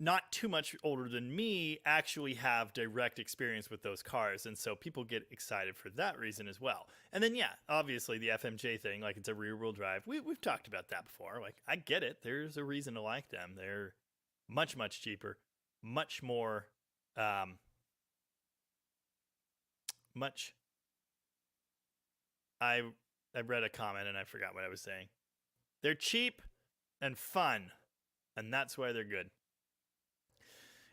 not too much older than me actually have direct experience with those cars, and so people get excited for that reason as well. And then yeah, obviously the FMJ thing, like it's a rear-wheel drive. We've talked about that before. Like I get it. There's a reason to like them. They're much cheaper, much more, much. I read a comment and I forgot what I was saying. They're cheap and fun, and that's why they're good.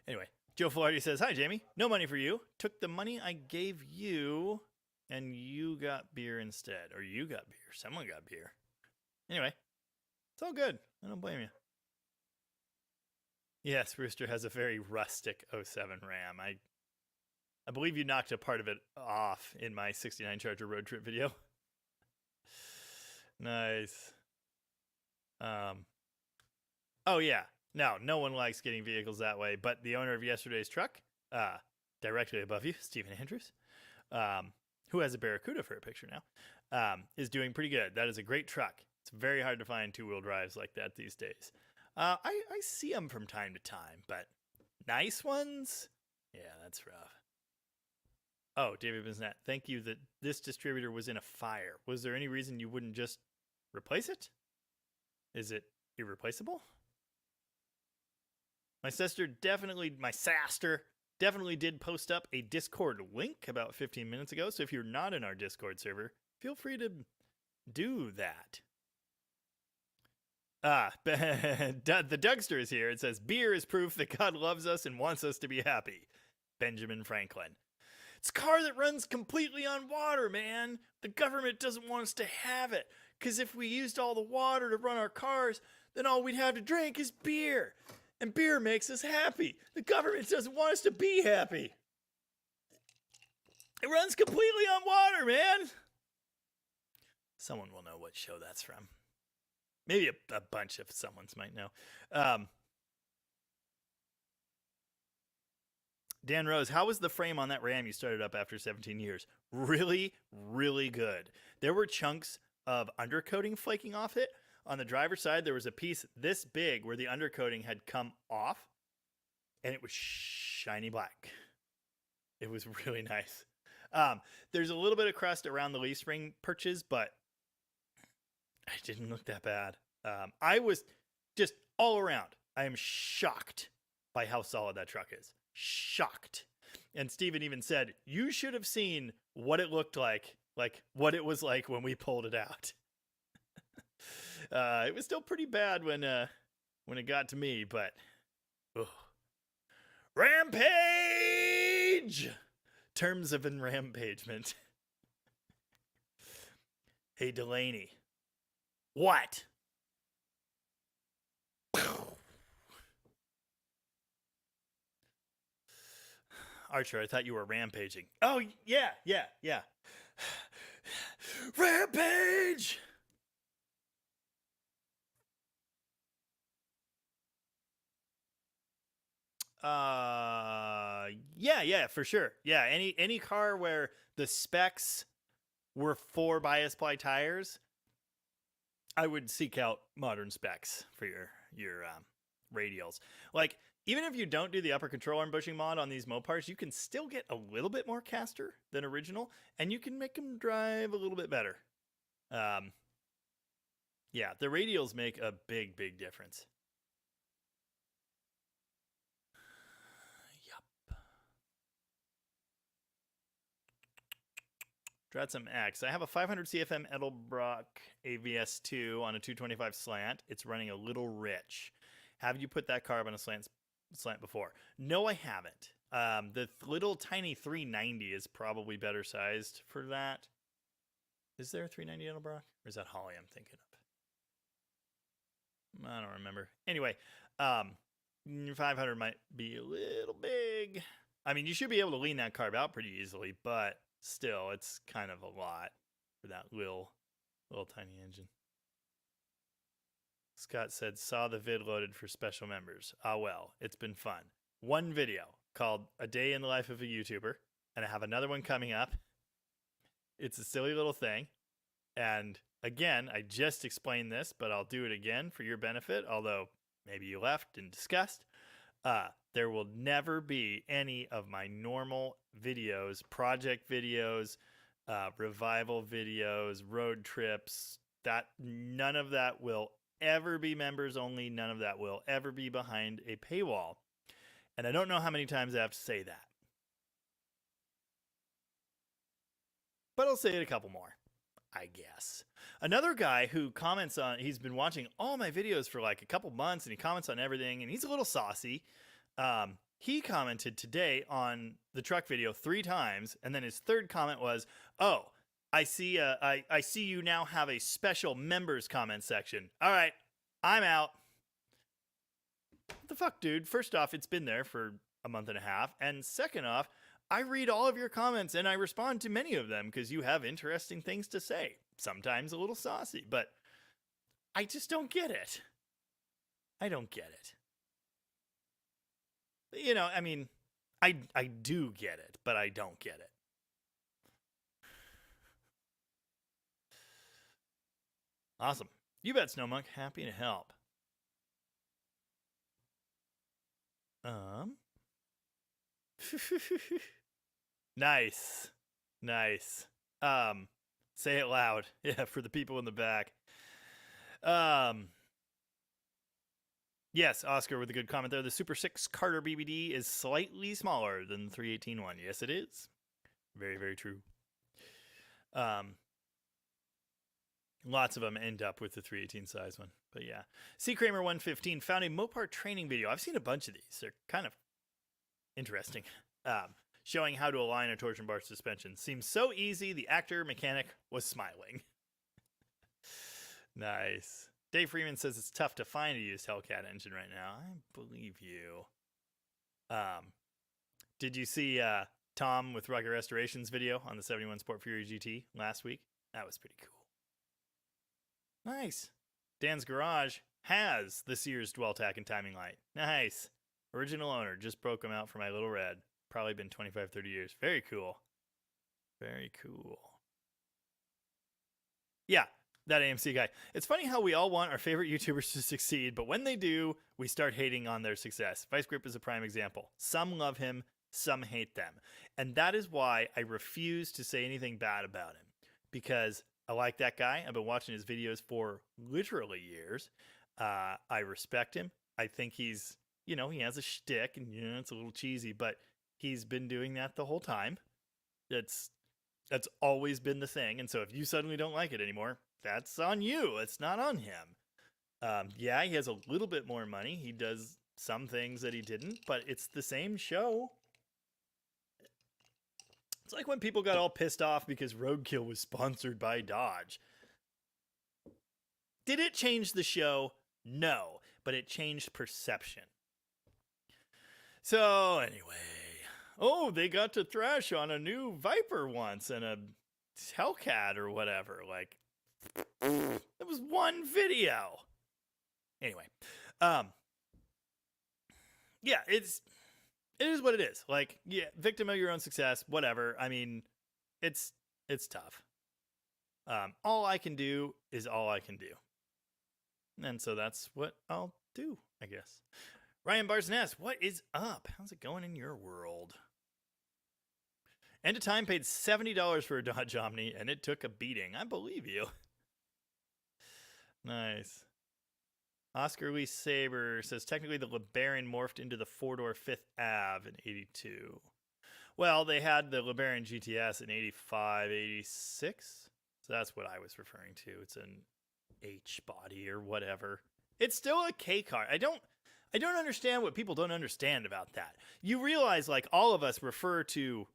Anyway, Joe Flaherty says, "Hi, Jamie. No money for you. Took the money I gave you, and you got beer instead. Or you got beer. Someone got beer. Anyway, it's all good. I don't blame you." Yes, Rooster has a very rustic 07 Ram. I believe you knocked a part of it off in my 69 Charger road trip video. Nice. Oh, yeah. No one likes getting vehicles that way, but the owner of yesterday's truck, directly above you, Stephen Andrews, who has a Barracuda for a picture now, is doing pretty good. That is a great truck. It's very hard to find two-wheel drives like that these days. I see them from time to time, but nice ones? Yeah, that's rough. Oh, David Binsnett, thank you that this distributor was in a fire. Was there any reason you wouldn't just replace it? Is it irreplaceable? My sister definitely did post up a Discord link about 15 minutes ago. So if you're not in our Discord server, feel free to do that. The Dougster is here. It says, "Beer is proof that God loves us and wants us to be happy." Benjamin Franklin. It's a car that runs completely on water, man. The government doesn't want us to have it. Because if we used all the water to run our cars, then all we'd have to drink is beer. And beer makes us happy. The government doesn't want us to be happy. It runs completely on water, man. Someone will know what show that's from. Maybe a bunch of someone's might know. Dan Rose, how was the frame on that Ram you started up after 17 years? Really, really good. There were chunks of undercoating flaking off it. On the driver's side, there was a piece this big where the undercoating had come off, and it was shiny black. It was really nice. There's a little bit of crust around the leaf spring perches, but it didn't look that bad. I was just all around. I am shocked by how solid that truck is. Shocked. And Steven even said, you should have seen what it looked like what it was like when we pulled it out. It was still pretty bad when it got to me, but Rampage! Terms of enrampagement. Hey, Delaney. What? Archer, I thought you were rampaging. Oh, yeah. Rampage! Yeah, for sure. Yeah, any car where the specs were 4 bias ply tires, I would seek out modern specs for your radials. Like, even if you don't do the upper control arm bushing mod on these Mopars, you can still get a little bit more caster than original, and you can make them drive a little bit better. Yeah, the radials make a big difference. Dratsum X. I have a 500 CFM Edelbrock AVS2 on a 225 slant. It's running a little rich. Have you put that carb on a slant before? No, I haven't. The little tiny 390 is probably better sized for that. Is there a 390 Edelbrock? Or is that Holly I'm thinking of? I don't remember. Anyway, 500 might be a little big. I mean, you should be able to lean that carb out pretty easily, but still, it's kind of a lot for that little tiny engine. Scott said, saw the vid loaded for special members. Ah, well, it's been fun. One video called A Day in the Life of a YouTuber, and I have another one coming up. It's a silly little thing. And again, I just explained this, but I'll do it again for your benefit, although maybe you left in disgust. There will never be any of my normal videos, project videos, revival videos, road trips. That none of that will ever be members only. None of that will ever be behind a paywall. And I don't know how many times I have to say that. But I'll say it a couple more, I guess. Another guy who comments on, he's been watching all my videos for like a couple months and he comments on everything and he's a little saucy. He commented today on the truck video 3 times, and then his third comment was, "Oh, I see. I see you now have a special members comment section. All right, I'm out." What the fuck, dude? First off, it's been there for a month and a half, and second off, I read all of your comments and I respond to many of them because you have interesting things to say. Sometimes a little saucy, but I just don't get it. I don't get it. You know, I mean, I do get it, but I don't get it. Awesome. You bet, Snowmonk. Happy to help. Nice. Nice. Say it loud. Yeah, for the people in the back. Yes, Oscar with a good comment there. The Super 6 Carter BBD is slightly smaller than the 318 one. Yes, it is. Very, very true. Lots of them end up with the 318 size one. But yeah. C. Kramer 115 found a Mopar training video. I've seen a bunch of these. They're kind of interesting. Showing how to align a torsion bar suspension. Seems so easy. The actor mechanic was smiling. Nice. Dave Freeman says it's tough to find a used Hellcat engine right now. I believe you. Did you see Tom with Rugged Restoration's video on the 71 Sport Fury GT last week? That was pretty cool. Nice. Dan's Garage has the Sears Dwell Tack and Timing Light. Nice. Original owner. Just broke them out for my little red. Probably been 25, 30 years. Very cool. Very cool. Yeah. That AMC guy. It's funny how we all want our favorite YouTubers to succeed, but when they do, we start hating on their success. Vice Grip is a prime example. Some love him, some hate them. And that is why I refuse to say anything bad about him. Because I like that guy. I've been watching his videos for literally years. I respect him. I think he's, you know, he has a shtick and, you know, it's a little cheesy, but he's been doing that the whole time. That's always been the thing. And so if you suddenly don't like it anymore, that's on you. It's not on him. Yeah, he has a little bit more money. He does some things that he didn't, but it's the same show. It's like when people got all pissed off because Roadkill was sponsored by Dodge. Did it change the show? No, but it changed perception. So anyway, oh, they got to thrash on a new Viper once and a Hellcat or whatever. Like, it was one video. Anyway, yeah, it is what it is. Like, yeah, victim of your own success, whatever. I mean, it's tough. All I can do is all I can do. And so that's what I'll do, I guess. Ryan Barsness, what is up? How's it going in your world? End of Time paid $70 for a Dodge Omni, and it took a beating. I believe you. Nice. Oscar Lee Saber says, technically the LeBaron morphed into the 4-door 5th Ave in 82. Well, they had the LeBaron GTS in 85, 86. So that's what I was referring to. It's an H body or whatever. It's still a K car. I don't understand what people don't understand about that. You realize, like, all of us refer to,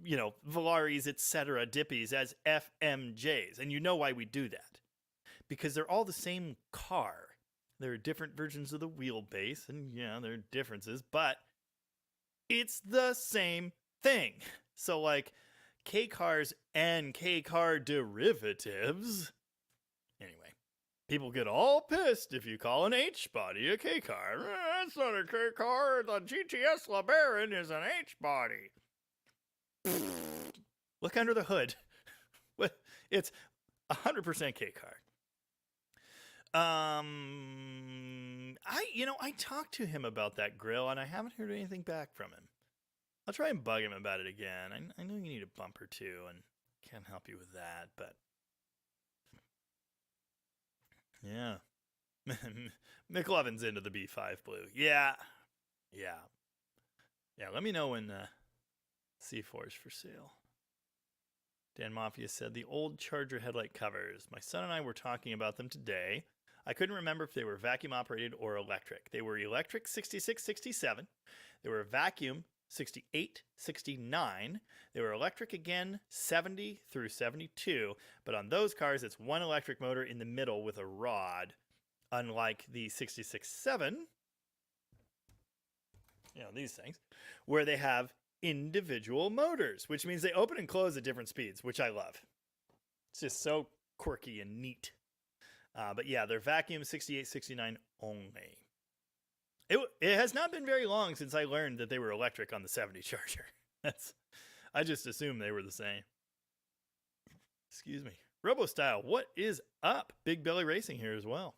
you know, Velaris, etc., Dippies as FMJs. And you know why we do that. Because they're all the same car. There are different versions of the wheelbase, and yeah, there are differences, but it's the same thing. So, like, K cars and K car derivatives. Anyway, people get all pissed if you call an H body a K car. That's not a K car. The GTS LeBaron is an H body. Look under the hood. It's 100% K car. I talked to him about that grill, and I haven't heard anything back from him. I'll try and bug him about it again. I know you need a bumper too, and can't help you with that, but yeah. McLovin's into the B5 Blue. Yeah. Let me know when C4 is for sale. Dan Mafia said the old Charger headlight covers. My son and I were talking about them today. I couldn't remember if they were vacuum operated or electric. They were electric 66, 67. They were vacuum 68, 69. They were electric again 70 through 72. But on those cars, it's one electric motor in the middle with a rod. Unlike the 66-7, these things, where they have individual motors, which means they open and close at different speeds, which I love. It's just so quirky and neat. But yeah, they're vacuum 68, 69 only. It has not been very long since I learned that they were electric on the 70 Charger. I just assumed they were the same. Excuse me. RoboStyle, what is up? Big Belly Racing here as well.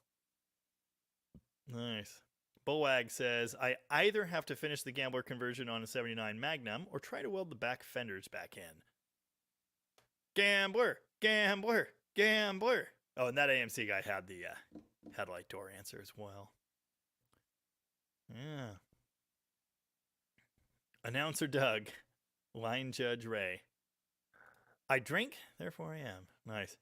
Nice. Bullwag says, I either have to finish the Gambler conversion on a 79 Magnum or try to weld the back fenders back in. Gambler! Oh, and that AMC guy had the headlight door answer as well. Yeah. Announcer Doug. Line Judge Ray. I drink, therefore I am. Nice.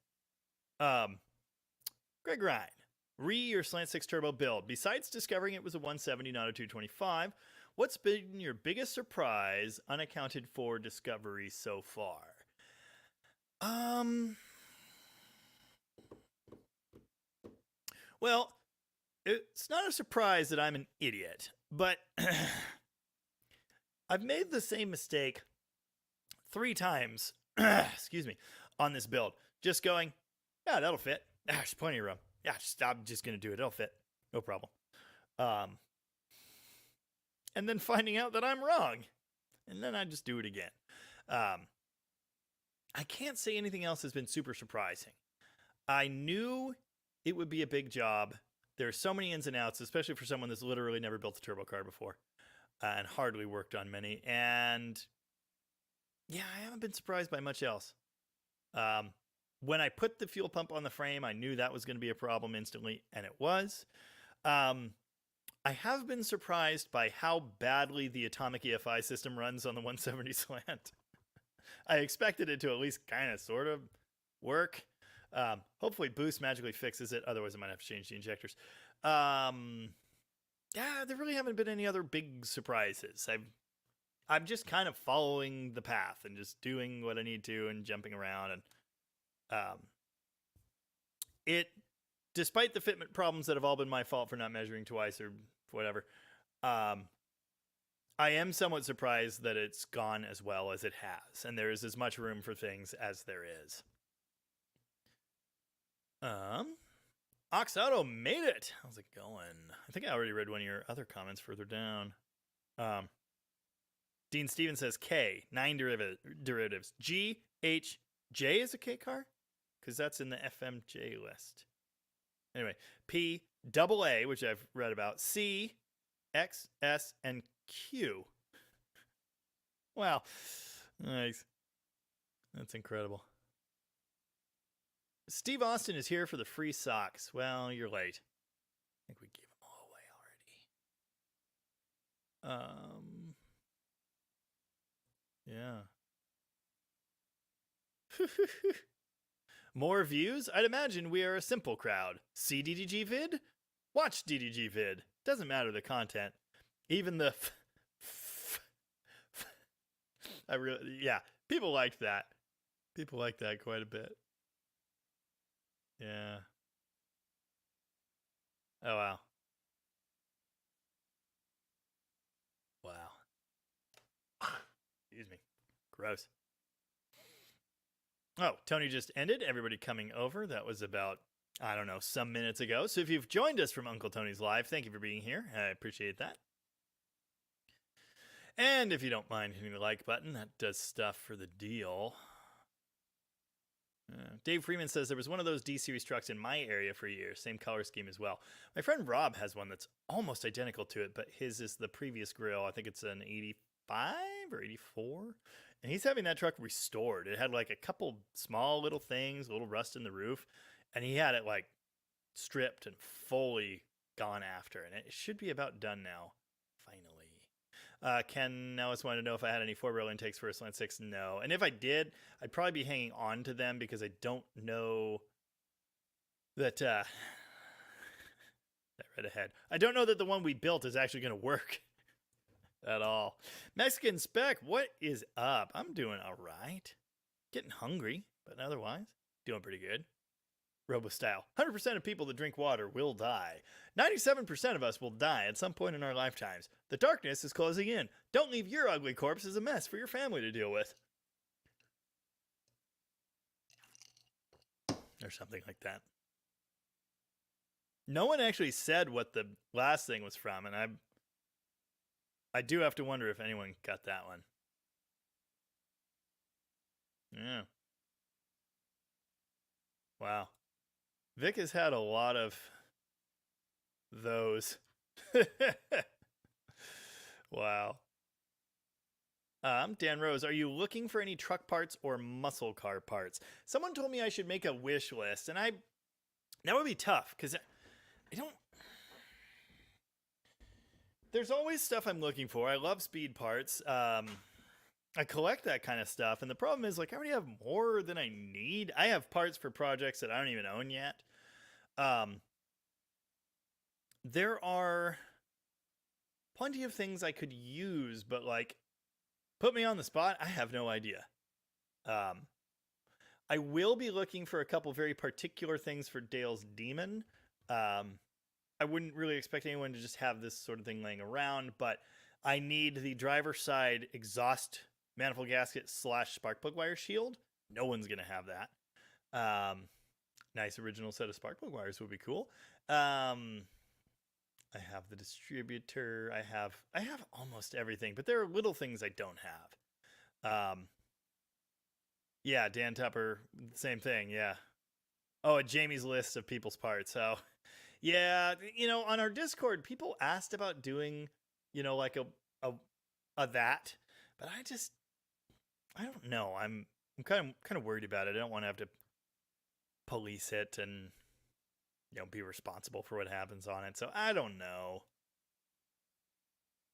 Greg Ryan. Your Slant 6 Turbo build. Besides discovering it was a 170, not a 225, what's been your biggest surprise, unaccounted for discovery so far? Well, it's not a surprise that I'm an idiot, but I've made the same mistake 3 times, excuse me, on this build. Just going, yeah, that'll fit. There's plenty of room. Yeah, I'm just going to do it. It'll fit. No problem. And then finding out that I'm wrong. And then I just do it again. I can't say anything else has been super surprising. I knew it would be a big job. There are so many ins and outs, especially for someone that's literally never built a turbo car before and hardly worked on many. And yeah, I haven't been surprised by much else. When I put the fuel pump on the frame, I knew that was going to be a problem instantly, and it was. I have been surprised by how badly the atomic EFI system runs on the 170 slant. I expected it to at least kind of sort of work. Hopefully Boost magically fixes it. Otherwise, I might have to change the injectors. Yeah, there really haven't been any other big surprises. I'm just kind of following the path and just doing what I need to and jumping around. And despite the fitment problems that have all been my fault for not measuring twice or whatever, I am somewhat surprised that it's gone as well as it has, and there is as much room for things as there is. Ox Auto made it. How's it going? I think I already read one of your other comments further down. Dean Stevens says K, 9 derivatives. G, H, J is a K car? Because that's in the FMJ list. Anyway, P, double A, which I've read about. C, X, S, and Q. Wow. Nice. That's incredible. Steve Austin is here for the free socks. Well, you're late. I think we gave them all away already. Yeah. More views? I'd imagine we are a simple crowd. See DDG vid? Watch DDG vid. Doesn't matter the content. Even the yeah, people liked that. People liked that quite a bit. Yeah. Oh, wow. Wow. Excuse me. Gross. Oh, Tony just ended. Everybody coming over. That was about, I don't know, some minutes ago. So if you've joined us from Uncle Tony's Live, thank you for being here. I appreciate that. And if you don't mind hitting the like button, that does stuff for the deal. Dave Freeman says there was one of those D-Series trucks in my area for years, same color scheme as well. My friend Rob has one that's almost identical to it, but his is the previous grill. I think it's an 85 or 84. And he's having that truck restored. It had like a couple small little things, a little rust in the roof, and he had it like stripped and fully gone after, and it should be about done now, finally. Ken Nellis wanted to know if I had any 4-barrel intakes for a Slant 6. No. And if I did, I'd probably be hanging on to them because I don't know that, that read ahead. I don't know that the one we built is actually going to work at all. Mexican Spec, what is up? I'm doing all right. Getting hungry, but otherwise, doing pretty good. Robo style. 100% of people that drink water will die. 97% of us will die at some point in our lifetimes. The darkness is closing in. Don't leave your ugly corpse as a mess for your family to deal with. Or something like that. No one actually said what the last thing was from, and I do have to wonder if anyone got that one. Yeah. Wow. Vic has had a lot of those. Wow. I'm Dan Rose. Are you looking for any truck parts or muscle car parts? Someone told me I should make a wish list, and that would be tough because I don't. There's always stuff I'm looking for. I love speed parts. I collect that kind of stuff, and the problem is, like, I already have more than I need. I have parts for projects that I don't even own yet. There are plenty of things I could use, but, like, put me on the spot, I have no idea. I will be looking for a couple very particular things for Dale's Demon. I wouldn't really expect anyone to just have this sort of thing laying around, but I need the driver's side exhaust manifold gasket / spark plug wire shield. No one's going to have that. Nice original set of spark plug wires would be cool. I have the distributor. I have almost everything, but there are little things I don't have. Yeah, Dan Tupper, same thing. Yeah. Oh, Jamie's list of people's parts. So, yeah, on our Discord, people asked about doing, like a that, but I don't know. I'm kind of worried about it. I don't want to have to police it and be responsible for what happens on it. So I don't know.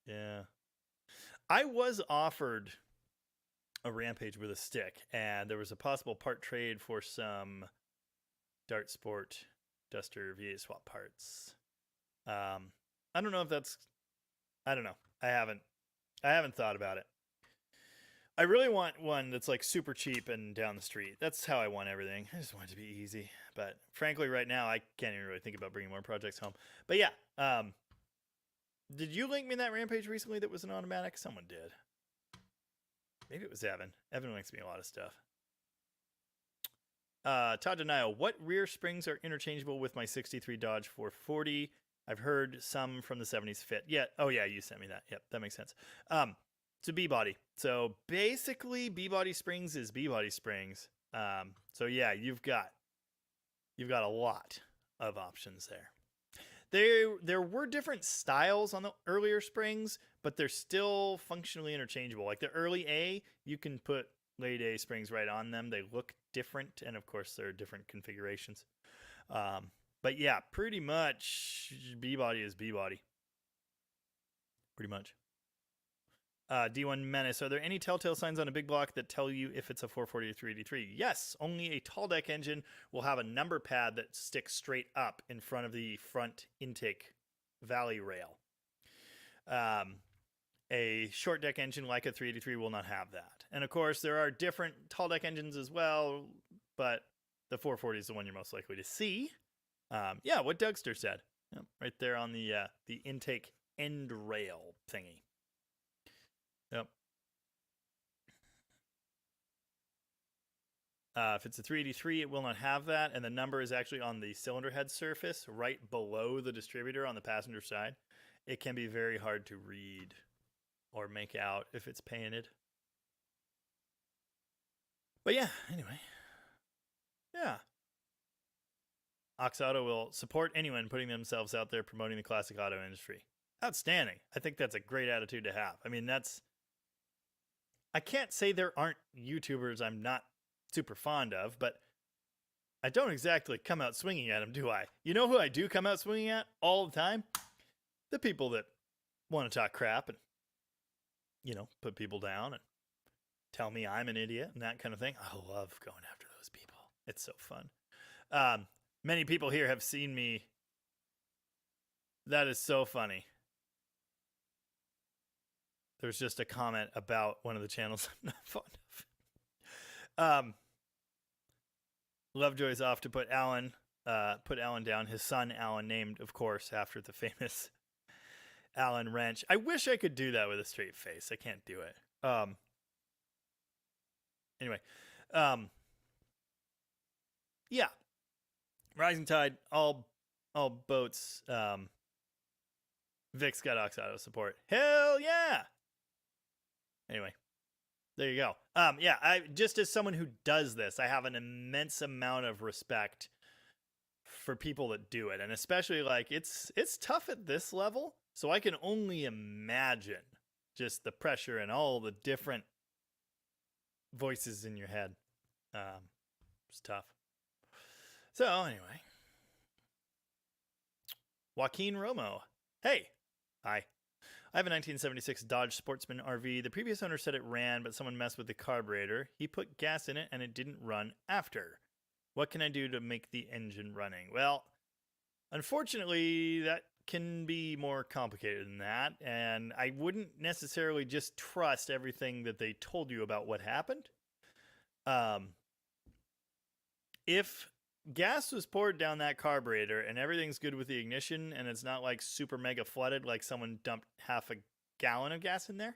Yeah. I was offered a Rampage with a stick, and there was a possible part trade for some Dart Sport Duster V8 swap parts. I don't know if that's. I don't know. I haven't thought about it. I really want one that's like super cheap and down the street. That's how I want everything. I just want it to be easy. But frankly, right now, I can't even really think about bringing more projects home. But yeah, did you link me that Rampage recently that was an automatic? Someone did. Maybe it was Evan. Evan links me a lot of stuff. Todd Denial, what rear springs are interchangeable with my 63 Dodge 440? I've heard some from the 70s fit. Yeah. Oh, yeah, you sent me that. Yep, that makes sense. It's a B-body. So basically, B-body springs is B-body springs. So yeah, you've got a lot of options there. There were different styles on the earlier springs, but they're still functionally interchangeable. Like the early A, you can put late A springs right on them. They look different, and of course, there are different configurations. But yeah, pretty much B-body is B-body. Pretty much. D1 Menace, are there any telltale signs on a big block that tell you if it's a 440 or 383? Yes, only a tall deck engine will have a number pad that sticks straight up in front of the front intake valley rail. A short deck engine like a 383 will not have that. And of course, there are different tall deck engines as well, but the 440 is the one you're most likely to see. Yeah, what Dougster said. Yep, right there on the intake end rail thingy. Yep. If it's a 383, it will not have that, and the number is actually on the cylinder head surface, right below the distributor on the passenger side. It can be very hard to read or make out if it's painted. But yeah, anyway. Yeah. Ox Auto will support anyone putting themselves out there promoting the classic auto industry. Outstanding. I think that's a great attitude to have. I mean, I can't say there aren't YouTubers I'm not super fond of, but I don't exactly come out swinging at them, do I? You know who I do come out swinging at all the time? The people that want to talk crap and, put people down and tell me I'm an idiot and that kind of thing. I love going after those people. It's so fun. Many people here have seen me. That is so funny. There's just a comment about one of the channels I'm not fond of. Lovejoy's off to put Alan down. His son Alan, named, of course, after the famous Alan Wrench. I wish I could do that with a straight face. I can't do it. Anyway, yeah. Rising Tide, all boats. Vic's got Ox Auto support. Hell yeah! Anyway, there you go. Yeah, I just as someone who does this, I have an immense amount of respect for people that do it, and especially like it's tough at this level. So I can only imagine just the pressure and all the different voices in your head. It's tough. So anyway, Joaquin Romo. Hey, hi. I have a 1976 Dodge Sportsman RV. The previous owner said it ran, but someone messed with the carburetor. He put gas in it, and it didn't run after. What can I do to make the engine running? Well, unfortunately, that can be more complicated than that, and I wouldn't necessarily just trust everything that they told you about what happened. If gas was poured down that carburetor and everything's good with the ignition and it's not like super mega flooded, like someone dumped half a gallon of gas in there,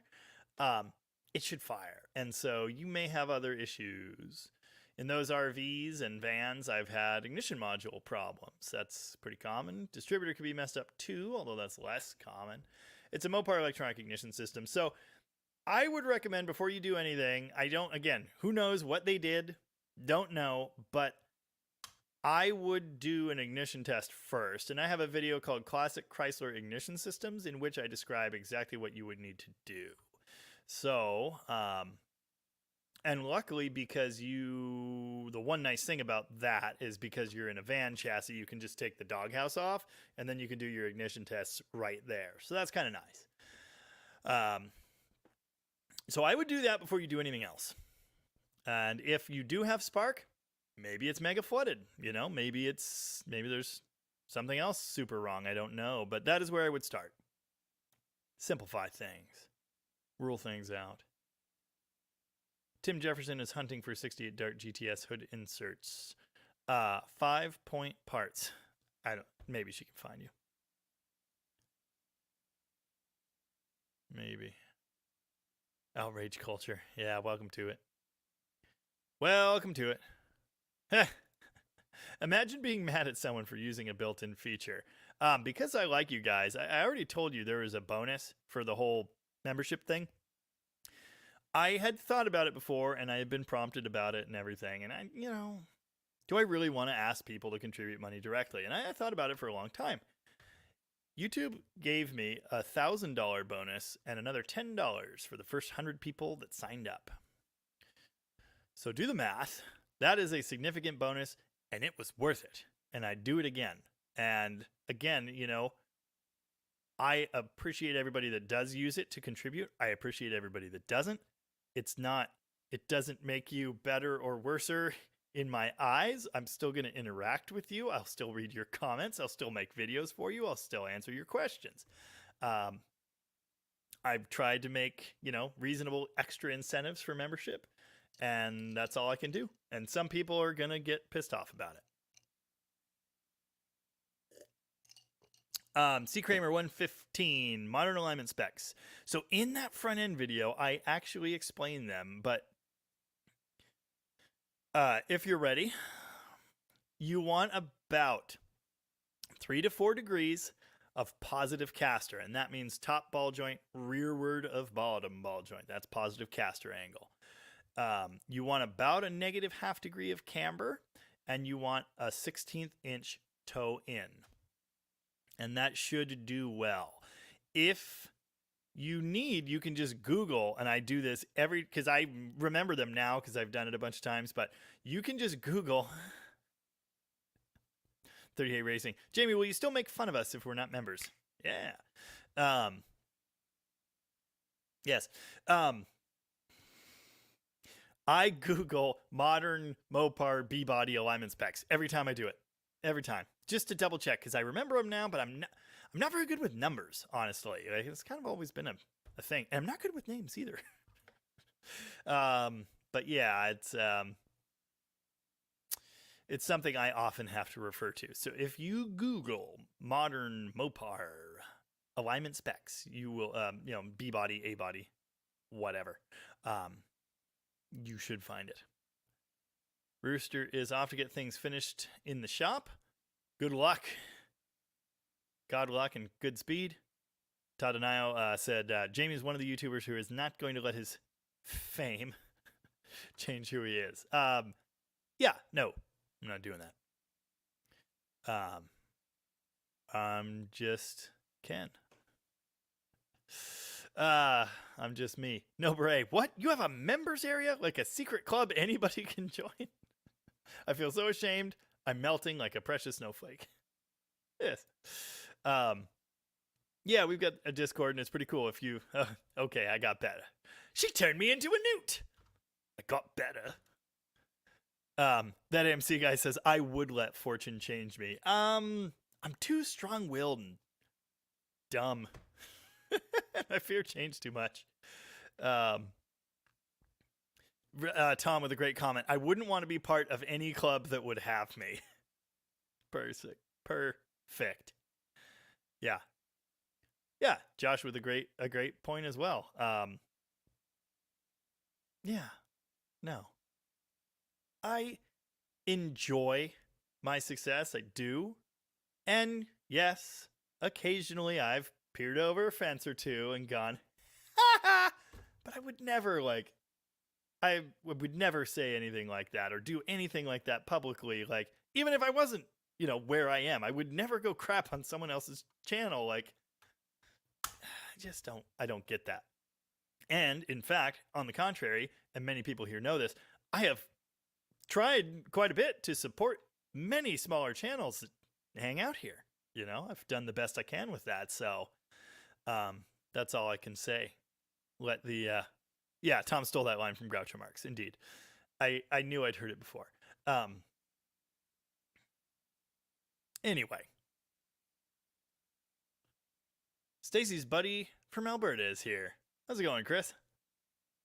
it should fire. And so you may have other issues. In those RVs and vans, I've had ignition module problems. That's pretty common. Distributor could be messed up too, although that's less common. It's a Mopar electronic ignition system. So I would recommend before you do anything, again, who knows what they did? Don't know, but I would do an ignition test first, and I have a video called Classic Chrysler Ignition Systems in which I describe exactly what you would need to do. So, and luckily because the one nice thing about that is because you're in a van chassis, you can just take the doghouse off, and then you can do your ignition tests right there. So that's kind of nice. So I would do that before you do anything else. And if you do have spark, maybe it's mega flooded, maybe there's something else super wrong. I don't know, but that is where I would start. Simplify things, rule things out. Tim Jefferson is hunting for 68 Dart GTS hood inserts. 5-point parts. Maybe she can find you. Maybe. Outrage culture. Yeah, welcome to it. Welcome to it. Imagine being mad at someone for using a built-in feature. Because I like you guys, I already told you there was a bonus for the whole membership thing. I had thought about it before, and I had been prompted about it and everything. And do I really want to ask people to contribute money directly? And I thought about it for a long time. YouTube gave me a $1,000 bonus and another $10 for the first 100 people that signed up. So do the math. That is a significant bonus, and it was worth it. And I'd do it again. And again, I appreciate everybody that does use it to contribute. I appreciate everybody that doesn't. It doesn't make you better or worser in my eyes. I'm still going to interact with you. I'll still read your comments. I'll still make videos for you. I'll still answer your questions. I've tried to make, reasonable extra incentives for membership. And that's all I can do. And some people are going to get pissed off about it. C. Kramer 115, modern alignment specs. So in that front end video, I actually explain them. But if you're ready, you want about 3 to 4 degrees of positive caster. And that means top ball joint, rearward of bottom ball joint. That's positive caster angle. You want about a negative ½ degree of camber and you want a 16th inch toe in. And that should do well. If you need, you can just Google, and I do this because I remember them now because I've done it a bunch of times, but you can just Google 38 Racing. Jamie, will you still make fun of us if we're not members? Yeah. Yes. I Google modern Mopar B-body alignment specs every time I do it. Every time. Just to double check, because I remember them now, but I'm not very good with numbers, honestly. Like, it's kind of always been a thing. And I'm not good with names either. But yeah, it's something I often have to refer to. So if you Google modern Mopar alignment specs, you will, B-body, A-body, whatever. You should find it. Rooster is off to get things finished in the shop. Good luck. God luck and good speed. Tadanayo said, Jamie is one of the YouTubers who is not going to let his fame change who he is. Yeah, no, I'm not doing that. I'm just Ken. I'm just me. No beret. What? You have a members area? Like a secret club anybody can join? I feel so ashamed. I'm melting like a precious snowflake. Yes. Yeah, we've got a Discord and it's pretty cool if you... okay, I got better. She turned me into a newt. I got better. That AMC guy says, I would let fortune change me. I'm too strong-willed and dumb. I fear change too much. Tom with a great comment. I wouldn't want to be part of any club that would have me. Perfect. Yeah. Yeah. Josh with a great point as well. Yeah. No. I enjoy my success. I do. And yes, occasionally I've peered over a fence or two and gone, but I would never I would never say anything like that or do anything like that publicly. Like, even if I wasn't, where I am, I would never go crap on someone else's channel. Like, I don't get that. And in fact, on the contrary, and many people here know this, I have tried quite a bit to support many smaller channels that hang out here. I've done the best I can with that. So, that's all I can say. Yeah, Tom stole that line from Groucho Marx. Indeed. I knew I'd heard it before. Anyway. Stacy's buddy from Alberta is here. How's it going, Chris?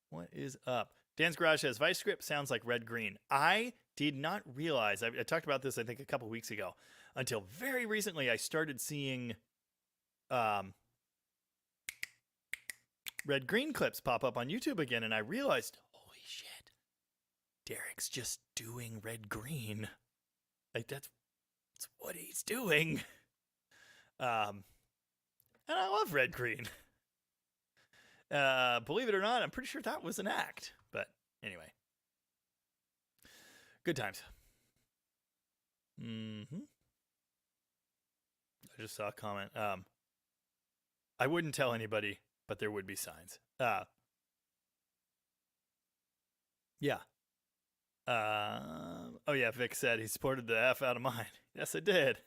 What is up? Dan's Garage says, Vice script sounds like red green. I did not realize, I talked about this, I think, a couple weeks ago, until very recently I started seeing red green clips pop up on YouTube again, and I realized, holy shit, Derek's just doing red green. Like, that's what he's doing. And I love red green. Believe it or not, I'm pretty sure that was an act. But anyway. Good times. I just saw a comment. I wouldn't tell anybody, but there would be signs. Yeah. Oh yeah, Vic said he supported the F out of mine. Yes, I did.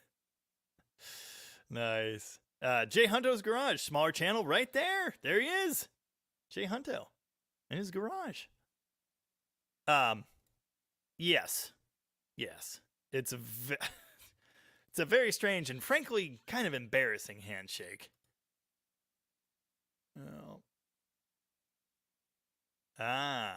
Nice. Jay Hunto's garage, smaller channel right there. There he is. Jay Hunto in his garage. Yes. It's a very strange and frankly kind of embarrassing handshake. Oh. Yeah,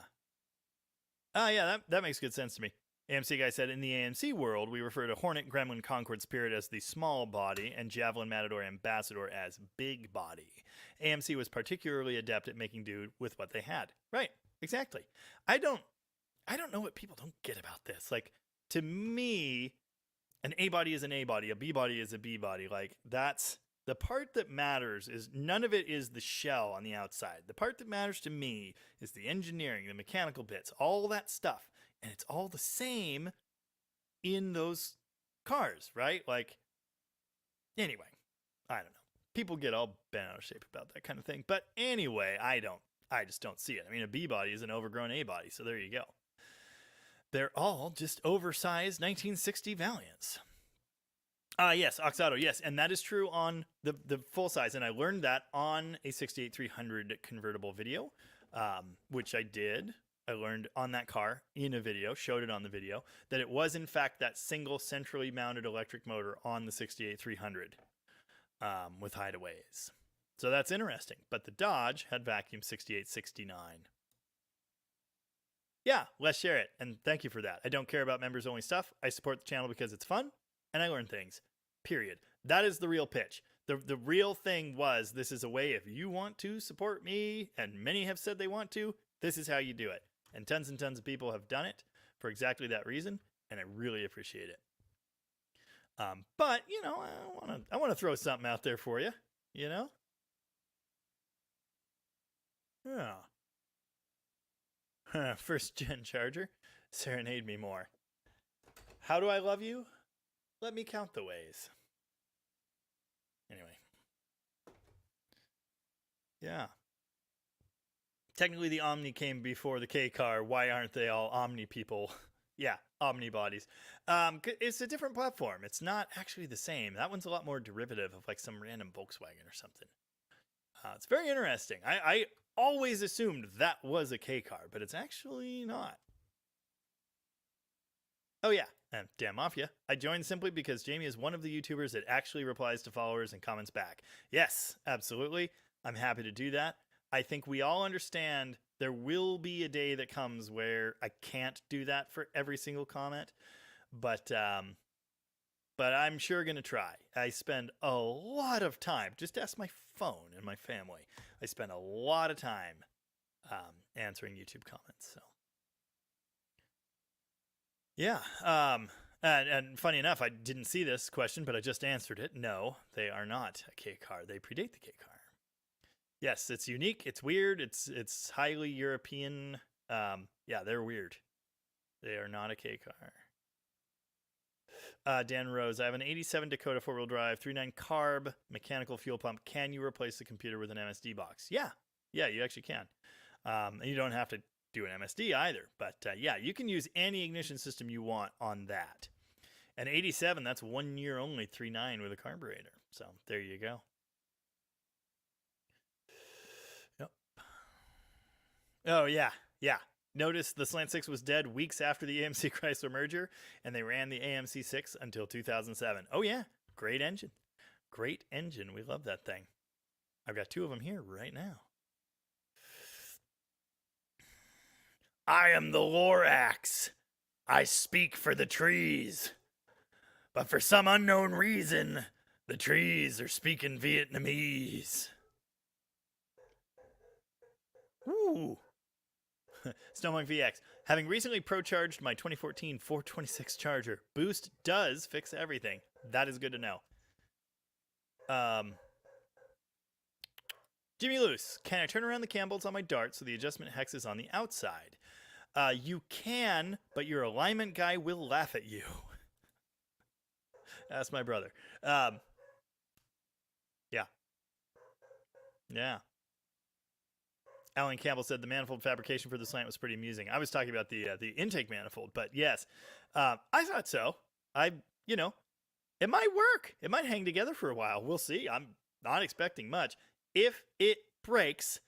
that makes good sense to me. AMC guy said, in the AMC world, we refer to Hornet, Gremlin, Concord, Spirit as the small body and Javelin, Matador, Ambassador as big body. AMC was particularly adept at making do with what they had. Right, exactly. I don't know what people don't get about this. Like, to me, an A body is an A body, a B body is a B body. Like, that's the part that matters. Is none of it is the shell on the outside. The part that matters to me is the engineering, the mechanical bits, all that stuff. And it's all the same in those cars, right? Like, anyway, I don't know. People get all bent out of shape about that kind of thing. But anyway, I just don't see it. I mean, a B body is an overgrown A body, so there you go. They're all just oversized 1960 Valiants. Yes, Oxado, yes. And that is true on the full size. And I learned that on a 68-300 convertible video, which I did. I learned on that car in a video, showed it on the video, that it was in fact that single centrally mounted electric motor on the 68-300 with hideaways. So that's interesting. But the Dodge had vacuum 68-69. Yeah, let's share it. And thank you for that. I don't care about members only stuff. I support the channel because it's fun and I learn things. Period. That is the real pitch. The real thing was, this is a way, if you want to support me, and many have said they want to, this is how you do it. And tons of people have done it for exactly that reason, and I really appreciate it. But, you know, I want to throw something out there for you, you know? Yeah. First gen charger. Serenade me more. How do I love you? Let me count the ways. Anyway. Yeah. Technically, the Omni came before the K car. Why aren't they all Omni people? Yeah, Omni bodies. It's a different platform. It's not actually the same. That one's a lot more derivative of like some random Volkswagen or something. It's very interesting. I always assumed that was a K car, but it's actually not. Oh yeah, and damn Mafia. I joined simply because Jamie is one of the YouTubers that actually replies to followers and comments back. Yes, absolutely. I'm happy to do that. I think we all understand there will be a day that comes where I can't do that for every single comment, but I'm sure going to try. I spend a lot of time, just ask my phone and my family. I spend a lot of time answering YouTube comments. So yeah. And funny enough, I didn't see this question, but I just answered it. No, they are not a K car. They predate the K car. Yes, it's unique. It's weird. It's highly European. Yeah, they're weird. They are not a K car. Dan Rose, I have an 87 Dakota 4-wheel drive, 3.9 carb, mechanical fuel pump. Can you replace the computer with an MSD box? Yeah, you actually can. And you don't have to do an MSD either. But yeah, you can use any ignition system you want on that. And 87, that's 1 year only, 3.9 with a carburetor. So there you go. Yep. Oh, yeah. Notice the Slant 6 was dead weeks after the AMC Chrysler merger, and they ran the AMC 6 until 2007. Oh, yeah. Great engine. Great engine. We love that thing. I've got 2 of them here right now. I am the Lorax. I speak for the trees. But for some unknown reason, the trees are speaking Vietnamese. Ooh. Snowmonk VX. Having recently pro-charged my 2014 426 Charger, Boost does fix everything. That is good to know. Jimmy Luce. Can I turn around the cam bolts on my Dart so the adjustment hex is on the outside? You can, but your alignment guy will laugh at you. Ask my brother. Yeah. Alan Campbell said the manifold fabrication for the Slant was pretty amusing. I was talking about the intake manifold, but yes, I thought so. It might work. It might hang together for a while. We'll see. I'm not expecting much. If it breaks,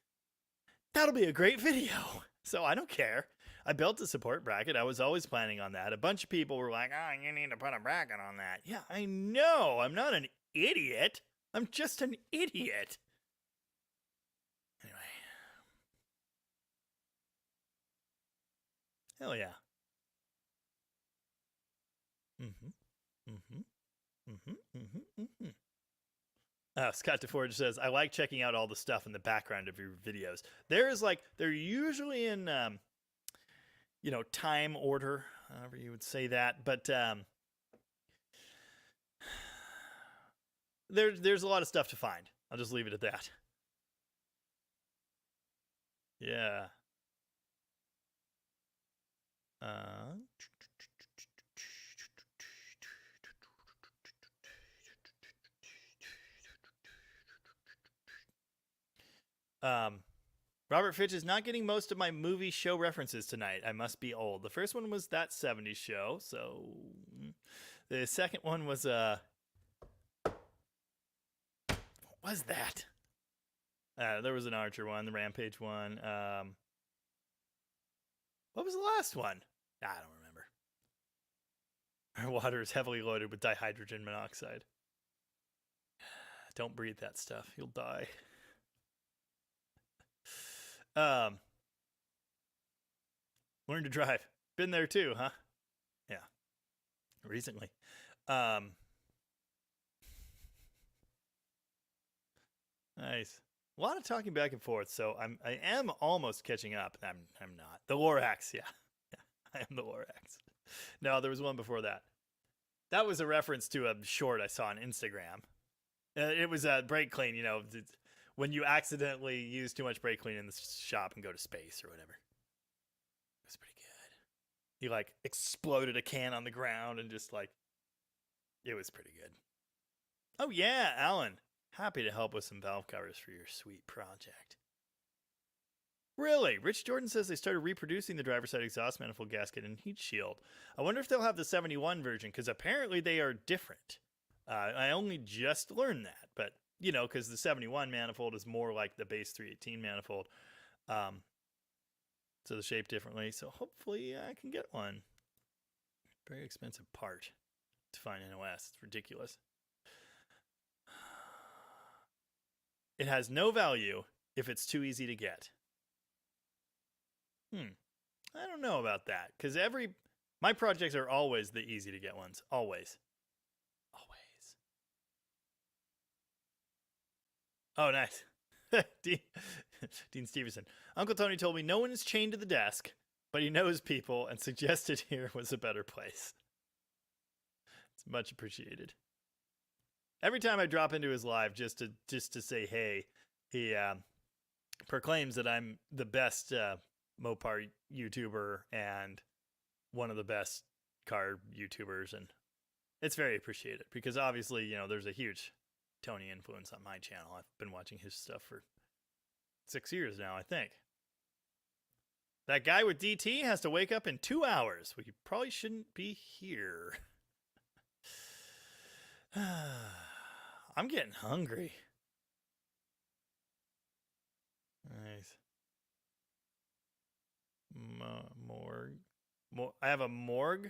that'll be a great video. So I don't care. I built a support bracket. I was always planning on that. A bunch of people were like, "Oh, you need to put a bracket on that." Yeah, I know. I'm not an idiot. I'm just an idiot. Anyway. Hell yeah. Scott DeForge says, I like checking out all the stuff in the background of your videos. They're usually in, time order, however you would say that. But there's a lot of stuff to find. I'll just leave it at that. Yeah. Robert Fitch is not getting most of my movie show references tonight. I must be old. The first one was That 70s Show. So the second one was what was that? There was an Archer one, the Rampage one. What was the last one? I don't remember. Our water is heavily loaded with dihydrogen monoxide. Don't breathe that stuff. You'll die. Learn to drive. Been there too, huh? Yeah. Recently. Nice. A lot of talking back and forth, so I am almost catching up. I'm not. The Lorax, yeah. I am the Lorax. No, there was one before that. That was a reference to a short I saw on Instagram. It was a brake clean, you know, when you accidentally use too much brake clean in the shop and go to space or whatever. It was pretty good. He like exploded a can on the ground and just like, it was pretty good. Oh yeah, Alan. Happy to help with some valve covers for your sweet project. Really? Rich Jordan says they started reproducing the driver's side exhaust manifold gasket and heat shield. I wonder if they'll have the 71 version, because apparently they are different. I only just learned that, but, you know, because the 71 manifold is more like the base 318 manifold. So the shape differently. So hopefully I can get one. Very expensive part to find NOS. It's ridiculous. It has no value if it's too easy to get. I don't know about that, because my projects are always the easy to get ones. Always. Oh, nice. Dean Stevenson. Uncle Tony told me no one is chained to the desk, but he knows people and suggested here was a better place. It's much appreciated. Every time I drop into his live just to say hey, he proclaims that I'm the best Mopar YouTuber and one of the best car YouTubers, and it's very appreciated because obviously, you know, there's a huge Tony influence on my channel. I've been watching his stuff for 6 years now, I think. That guy with DT has to wake up in 2 hours. We probably shouldn't be here. I'm getting hungry. Nice. Morgue. I have a morgue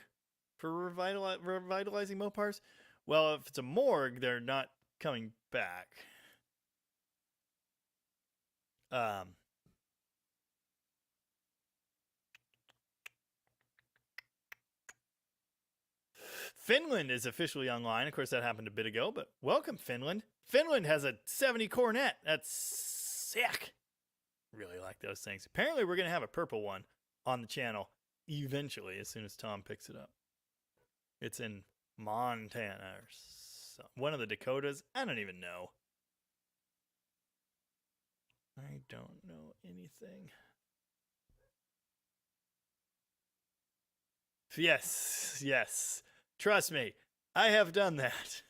for revitalizing Mopars. Well, if it's a morgue, they're not coming back. Finland is officially online. Of course, that happened a bit ago, but welcome, Finland. Finland has a 70 Coronet. That's sick. Really like those things. Apparently, we're going to have a purple one on the channel eventually, as soon as Tom picks it up. It's in Montana or one of the Dakotas. I don't even know. I don't know anything. Yes. Trust me, I have done that.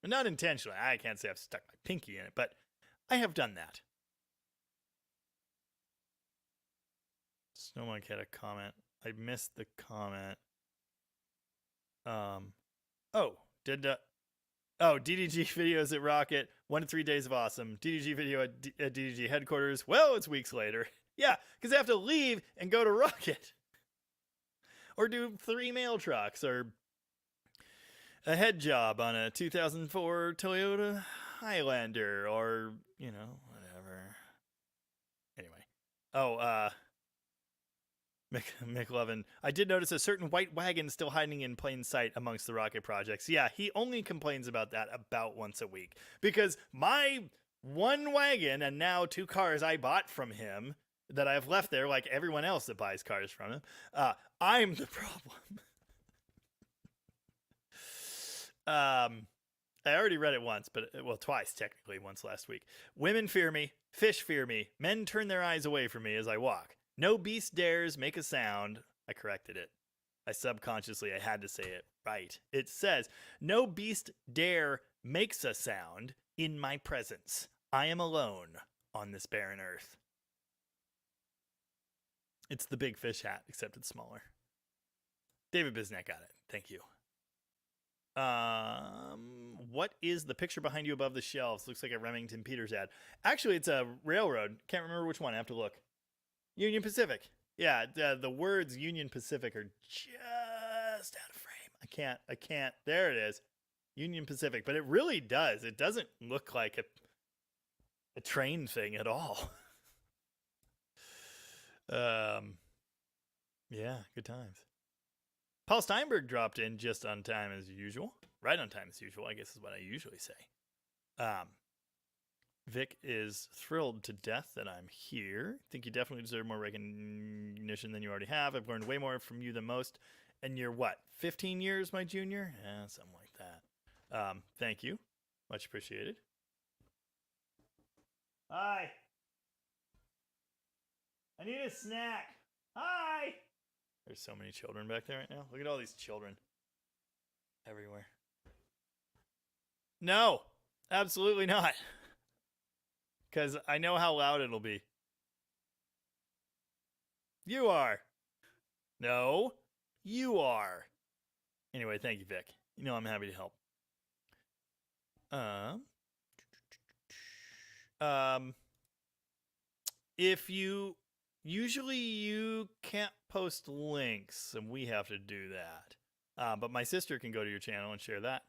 Not intentionally. I can't say I've stuck my pinky in it, but I have done that. Snowmike had a comment. I missed the comment. DDG videos at Rocket. 1 to 3 days of awesome. DDG video at DDG headquarters. Well, it's weeks later. Yeah, because I have to leave and go to Rocket. Or do 3 mail trucks, or a head job on a 2004 Toyota Highlander, or, you know, whatever. Anyway. McLovin. I did notice a certain white wagon still hiding in plain sight amongst the Rocket projects. Yeah, he only complains about that about once a week. Because my 1 wagon and now 2 cars I bought from him that I've left there like everyone else that buys cars from him, I'm the problem. I already read it once, but twice technically, once last week. Women fear me, fish fear me, men turn their eyes away from me as I walk. No beast dares make a sound. I corrected it. I had to say it right. It says, no beast dare makes a sound in my presence. I am alone. on this barren earth. It's the big fish hat, except it's smaller. David Bisnack got it. Thank you. What is the picture behind you above the shelves? Looks like a Remington Peters ad. Actually, it's a railroad. Can't remember which one. I have to look. Union Pacific. Yeah, the words Union Pacific are just out of frame. I can't. There it is. Union Pacific. But it really does. It doesn't look like a train thing at all. Yeah, good times. Paul Steinberg dropped in just on time as usual. Right on time as usual, I guess is what I usually say. Vic is thrilled to death that I'm here. Think you definitely deserve more recognition than you already have. I've learned way more from you than most. And you're what, 15 years my junior? Yeah, something like that. Thank you. Much appreciated. Hi. I need a snack. Hi. There's so many children back there right now. Look at all these children everywhere. No, absolutely not. Because I know how loud it'll be. You are. No, you are. Anyway, thank you, Vic. You know I'm happy to help. If you... Usually you can't post links, and we have to do that. But my sister can go to your channel and share that.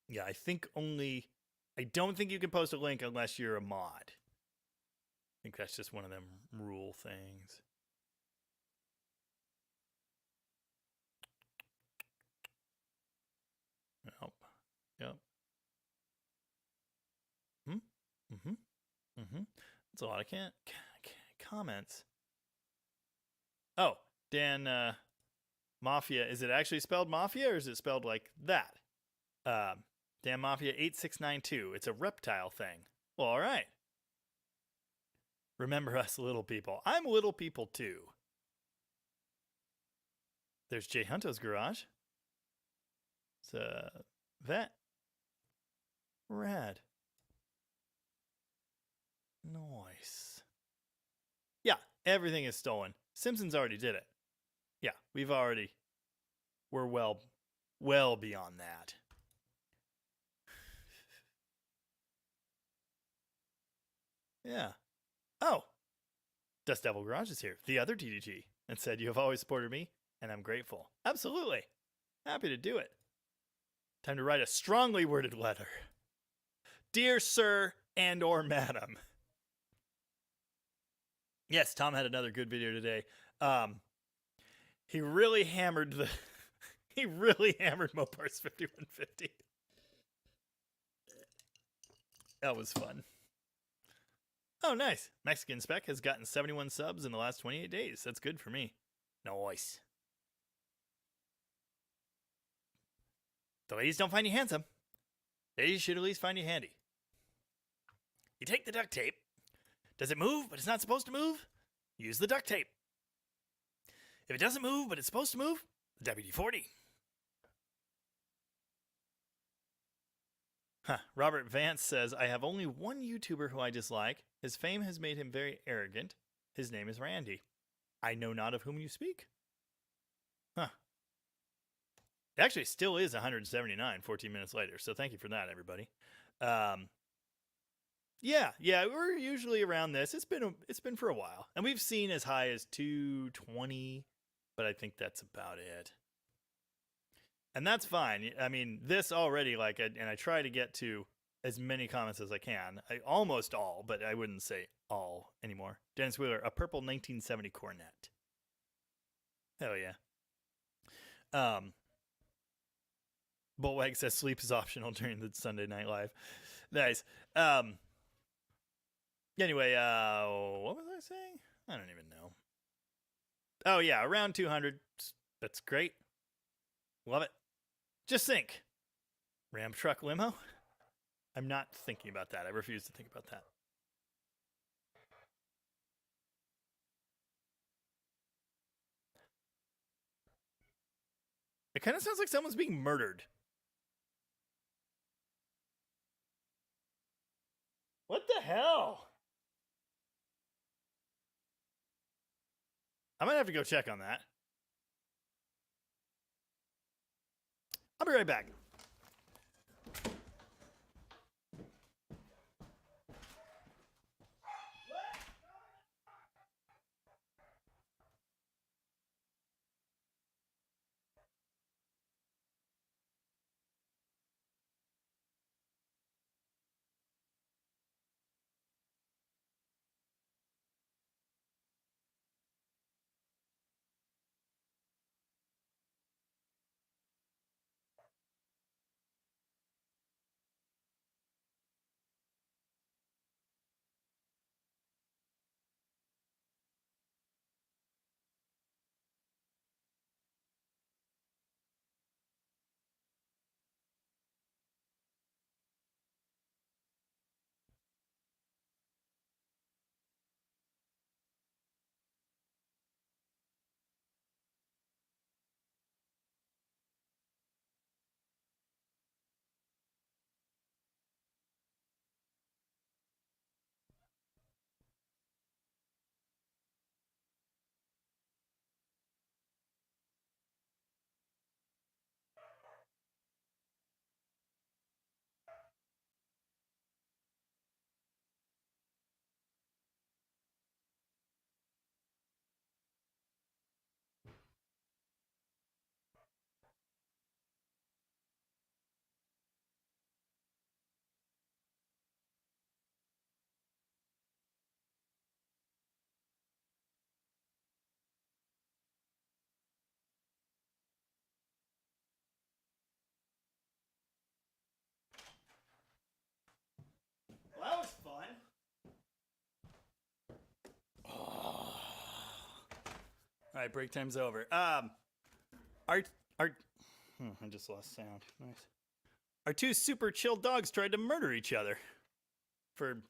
Yeah, I don't think you can post a link unless you're a mod. I think that's just one of them rule things. Yep. That's a lot of comments. Oh, Dan Mafia. Is it actually spelled Mafia or is it spelled like that? Dan Mafia 8692. It's a reptile thing. Well, all right. Remember us little people. I'm little people too. There's Jay Hunto's garage. It's that. Rad. Nice. Yeah, everything is stolen. Simpsons already did it. Yeah, we're well beyond that. Yeah. Oh, Dust Devil Garage is here. The other DDG. And said, you have always supported me, and I'm grateful. Absolutely. Happy to do it. Time to write a strongly worded letter. Dear Sir and or Madam. Yes, Tom had another good video today. He really hammered Mopar's 5150. That was fun. Oh, nice. Mexican Spec has gotten 71 subs in the last 28 days. That's good for me. Nice. The ladies don't find you handsome. They should at least find you handy. You take the duct tape. Does it move, but it's not supposed to move? Use the duct tape. If it doesn't move, but it's supposed to move, the WD-40. Robert Vance says, I have only one YouTuber who I dislike. His fame has made him very arrogant. His name is Randy. I know not of whom you speak. It actually still is 179 14 minutes later, so thank you for that, everybody. Yeah, we're usually around this. It's been for a while. And we've seen as high as 220, but I think that's about it. And that's fine. I mean, this already, and I try to get to as many comments as I can. Almost all, but I wouldn't say all anymore. Dennis Wheeler, a purple 1970 Cornet. Hell yeah. Bullwag says sleep is optional during the Sunday Night Live. Nice. Anyway, what was I saying? I don't even know. Oh, yeah, around 200. That's great. Love it. Just think. Ram truck limo? I'm not thinking about that. I refuse to think about that. It kind of sounds like someone's being murdered. What the hell? I might have to go check on that. I'll be right back. Well, that was fun. Oh. All right, break time's over. Our I just lost sound. Nice. Our two super chill dogs tried to murder each other. For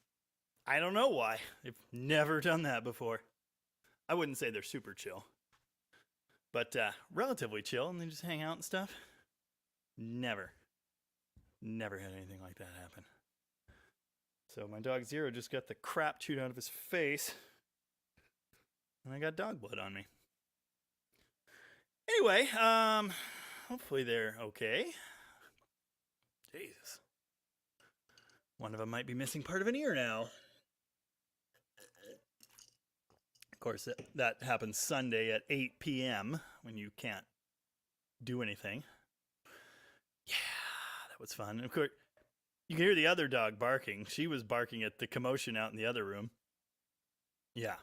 I don't know why. They've never done that before. I wouldn't say they're super chill, but relatively chill, and they just hang out and stuff. Never had anything like that happen. So my dog Zero just got the crap chewed out of his face, and I got dog blood on me. Anyway, hopefully they're okay. Jesus. One of them might be missing part of an ear now. Of course, that happens Sunday at 8 p.m. when you can't do anything. Yeah, that was fun. And of course, you can hear the other dog barking. She was barking at the commotion out in the other room. Yeah.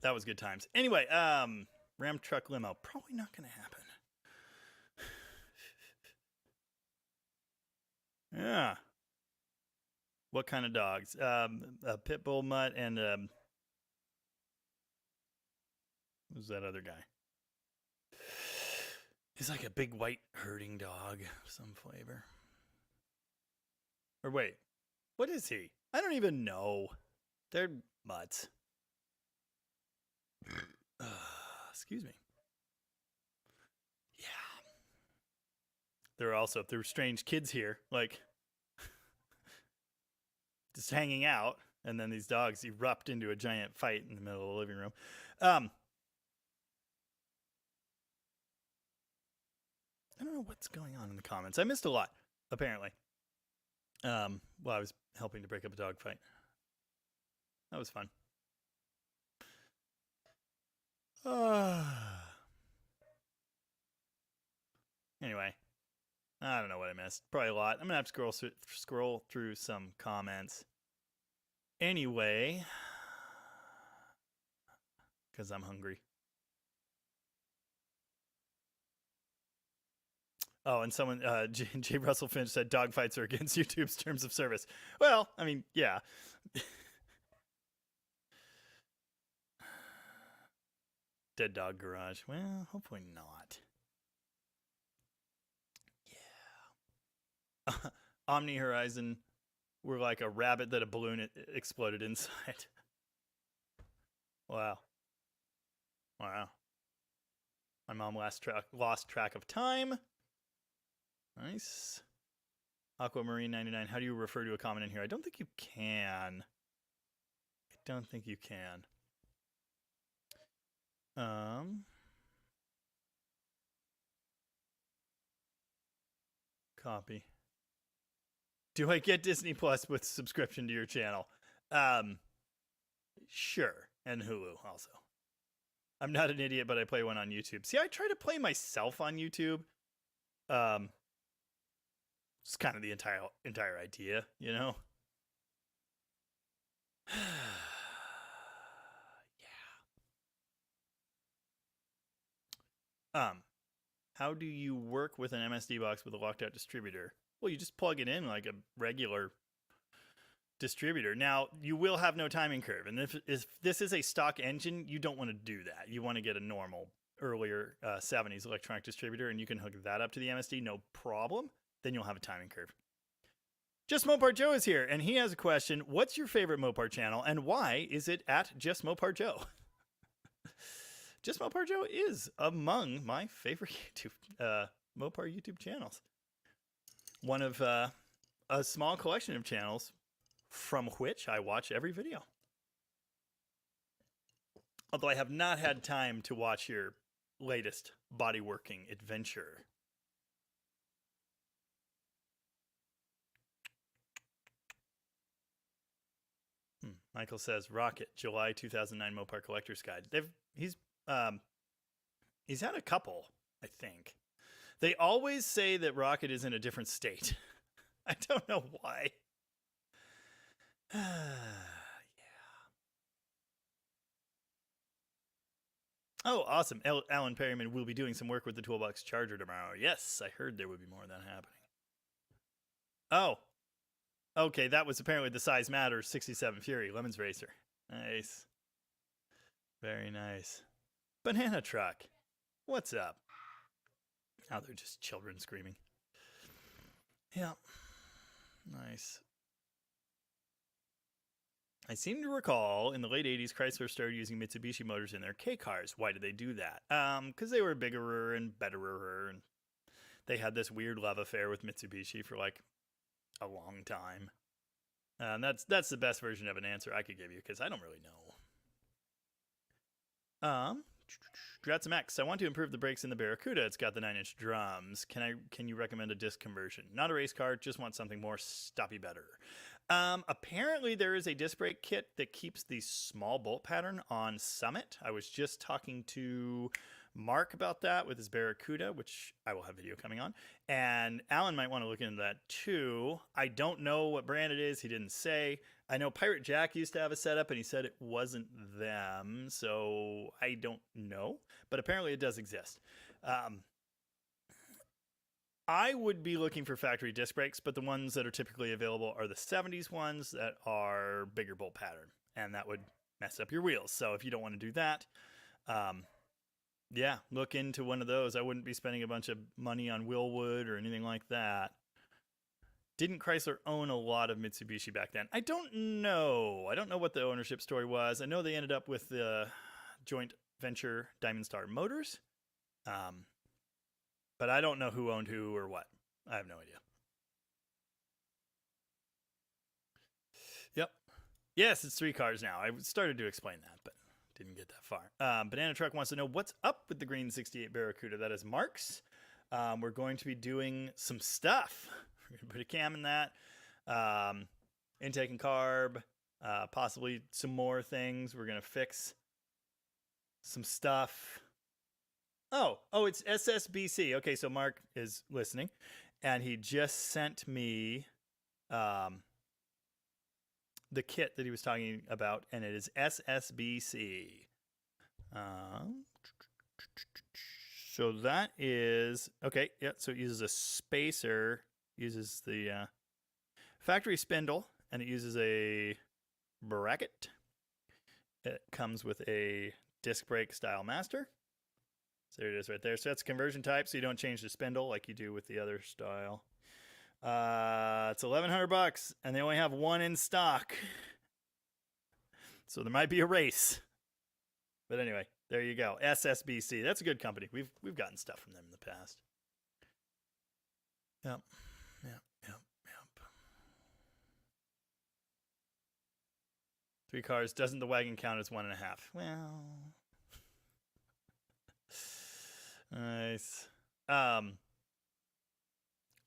That was good times. Anyway, Ram truck limo. Probably not going to happen. Yeah. What kind of dogs? A pit bull mutt and who's that other guy? He's like a big white herding dog of some flavor. Or wait, what is he? I don't even know. They're mutts. Excuse me. Yeah. There are strange kids here, like just hanging out, and then these dogs erupt into a giant fight in the middle of the living room. I don't know what's going on in the comments. I missed a lot, apparently. While I was helping to break up a dog fight. That was fun. Anyway, I don't know what I missed. Probably a lot. I'm gonna have to scroll through some comments. Anyway, because I'm hungry. Oh, and someone, J. Russell Finch said dogfights are against YouTube's terms of service. Well, I mean, yeah. Dead Dog Garage. Well, hopefully not. Yeah. Omni Horizon were like a rabbit that a balloon exploded inside. Wow. My mom lost track of time. Nice. Aquamarine 99. How do you refer to a comment in here? I don't think you can. I don't think you can. Copy. Do I get Disney Plus with subscription to your channel? Sure. And Hulu also. I'm not an idiot, but I play one on YouTube. See, I try to play myself on YouTube. It's kind of the entire idea, you know? Yeah. How do you work with an MSD box with a locked out distributor? Well, you just plug it in like a regular distributor. Now, you will have no timing curve. And if this is a stock engine, you don't want to do that. You want to get a normal, earlier 70s electronic distributor, and you can hook that up to the MSD, no problem. Then you'll have a timing curve. Just Mopar Joe is here, and he has a question. What's your favorite Mopar channel, and why is it at Just Mopar Joe? Just Mopar Joe is among my favorite Mopar YouTube channels. One of a small collection of channels from which I watch every video. Although I have not had time to watch your latest bodyworking adventure. Michael says, Rocket, July 2009 Mopar Collector's Guide. He's had a couple, I think. They always say that Rocket is in a different state. I don't know why. Yeah. Oh, awesome. Alan Perryman will be doing some work with the Toolbox Charger tomorrow. Yes, I heard there would be more of that happening. Oh. Okay, that was apparently the Size Matters 67 Fury Lemons Racer. Nice. Very nice. Banana Truck. What's up? Oh, they're just children screaming. Yeah. Nice. I seem to recall in the late 80s, Chrysler started using Mitsubishi motors in their K cars. Why did they do that? Because they were bigger and betterer, and they had this weird love affair with Mitsubishi for like a long time. And that's the best version of an answer I could give you, because I don't really know. Dratsum X, I want to improve the brakes in the Barracuda. It's got the 9-inch drums. Can you recommend a disc conversion? Not a race car, just want something more stoppy better. Apparently there is a disc brake kit that keeps the small bolt pattern on Summit. I was just talking to Mark about that with his Barracuda, which I will have video coming on. And Alan might want to look into that too. I don't know what brand it is. He didn't say. I know Pirate Jack used to have a setup and he said it wasn't them. So I don't know, but apparently it does exist. I would be looking for factory disc brakes, but the ones that are typically available are the 70s ones that are bigger bolt pattern, and that would mess up your wheels. So if you don't want to do that, yeah, look into one of those. I wouldn't be spending a bunch of money on wheel wood or anything like that. Didn't Chrysler own a lot of Mitsubishi back then? I don't know. I don't know what the ownership story was. I know they ended up with the joint venture Diamond Star Motors. But I don't know who owned who or what. I have no idea. Yep. Yes, it's 3 cars now. I started to explain that, but didn't get that far. Banana Truck wants to know what's up with the green 68 Barracuda. That is Mark's. We're going to be doing some stuff. We're going to put a cam in that. Intake and carb. Possibly some more things. We're going to fix some stuff. Oh, it's SSBC. Okay, so Mark is listening, and he just sent me the kit that he was talking about, and it is SSBC. So that is, okay, yeah, so it uses a spacer, uses the factory spindle, and it uses a bracket. It comes with a disc brake style master. So there it is right there. So that's conversion type, so you don't change the spindle like you do with the other style. It's $1,100, and they only have one in stock. So there might be a race. But anyway, there you go. SSBC. That's a good company. We've gotten stuff from them in the past. Yep. 3 cars. Doesn't the wagon count as 1.5? Well, nice. Well,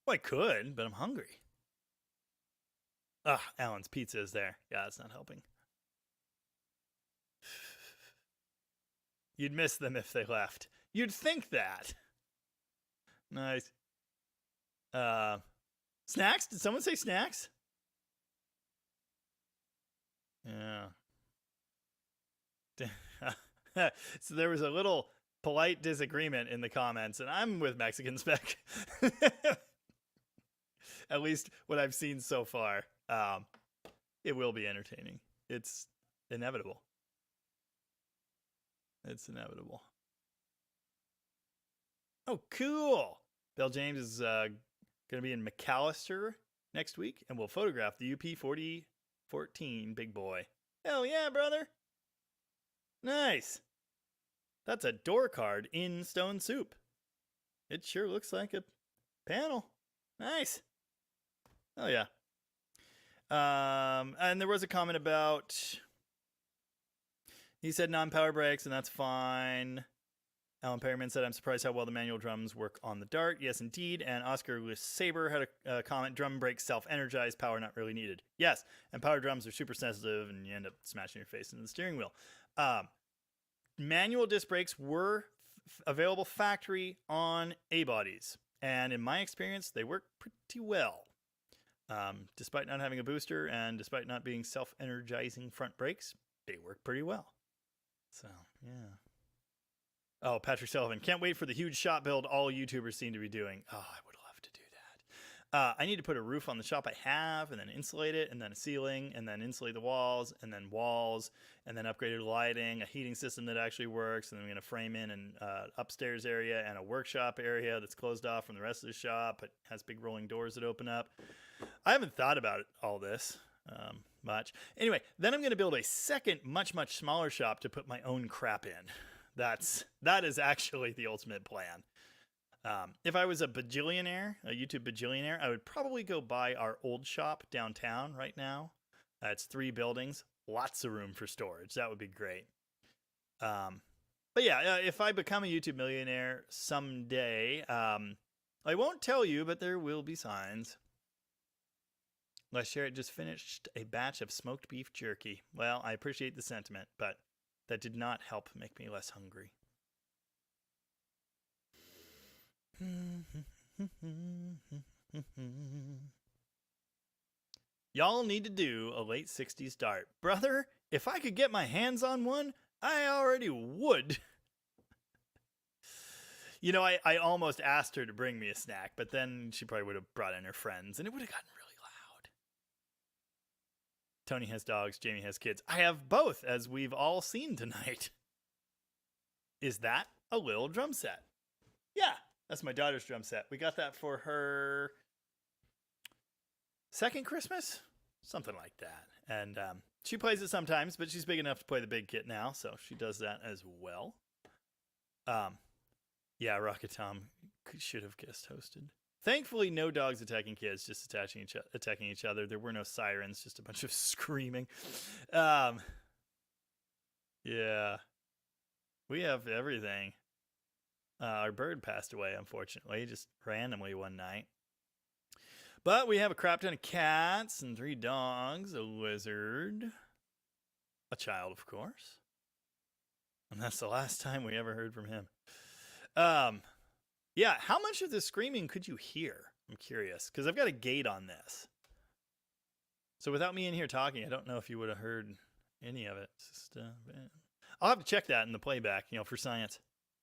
I could, but I'm hungry. Ugh, Alan's Pizza is there. Yeah, it's not helping. You'd miss them if they left. You'd think that. Nice. Snacks? Did someone say snacks? Yeah. So there was a little polite disagreement in the comments, and I'm with Mexican Spec. At least what I've seen so far. It will be entertaining. It's inevitable. It's inevitable. Oh, cool. Bill James is going to be in McAllister next week, and we'll photograph the UP 4014 big boy. Hell yeah, brother. Nice. That's a door card in Stone Soup. It sure looks like a panel. Nice. Oh yeah. And there was a comment about, he said non-power brakes, and that's fine. Alan Perryman said, I'm surprised how well the manual drums work on the Dart. Yes, indeed. And Oscar Lewis Saber had a comment, drum brakes self-energized, power not really needed. Yes, and power drums are super sensitive, and you end up smashing your face into the steering wheel. Manual disc brakes were available factory on A-bodies, and in my experience, they work pretty well. Despite not having a booster and despite not being self-energizing front brakes, they work pretty well. So, yeah. Oh, Patrick Sullivan. Can't wait for the huge shop build all YouTubers seem to be doing. Oh, I would love to do that. I need to put a roof on the shop I have and then insulate it and then a ceiling and then insulate the walls and then upgraded lighting, a heating system that actually works. And then I'm going to frame in an upstairs area and a workshop area that's closed off from the rest of the shop, but has big rolling doors that open up. I haven't thought about all this much. Anyway, then I'm going to build a second, much, much smaller shop to put my own crap in. That is actually the ultimate plan. If I was a bajillionaire, a YouTube bajillionaire, I would probably go buy our old shop downtown right now. It's 3 buildings, lots of room for storage. That would be great. But yeah, if I become a YouTube millionaire someday, I won't tell you, but there will be signs. Les Sherritt just finished a batch of smoked beef jerky. Well, I appreciate the sentiment, but that did not help make me less hungry. Y'all need to do a late 60s Dart. Brother, if I could get my hands on one, I already would. You know, I almost asked her to bring me a snack, but then she probably would have brought in her friends, and it would have gotten really loud. Tony has dogs, Jamie has kids. I have both, as we've all seen tonight. Is that a little drum set? Yeah, that's my daughter's drum set. We got that for her second Christmas? Something like that. And she plays it sometimes, but she's big enough to play the big kit now, so she does that as well. Yeah, Rocket Tom should have guest hosted. Thankfully, no dogs attacking kids, just attacking each other. There were no sirens, just a bunch of screaming. Yeah. We have everything. Our bird passed away, unfortunately, just randomly one night. But we have a crap ton of cats and 3 dogs, a lizard, a child, of course. And that's the last time we ever heard from him. Yeah, how much of the screaming could you hear? I'm curious, because I've got a gate on this. So without me in here talking, I don't know if you would have heard any of it. It's just, I'll have to check that in the playback, for science.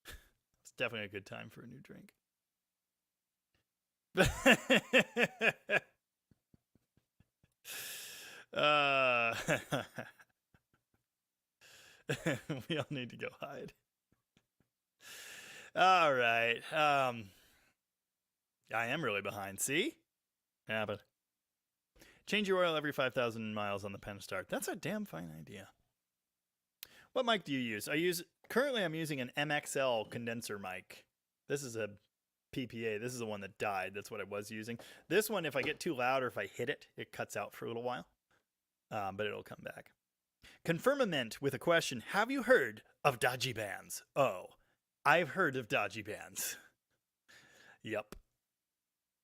It's definitely a good time for a new drink. We all need to go hide. All right. I am really behind. See? Yeah, but change your oil every 5,000 miles on the Penstart. That's a damn fine idea. What mic do you use? Currently I'm using an MXL condenser mic. This is a PPA. This is the one that died. That's what I was using. This one, if I get too loud or if I hit it, it cuts out for a little while. But it'll come back. Confirmament with a question. Have you heard of dodgy bands? Oh, I've heard of dodgy bands. Yep.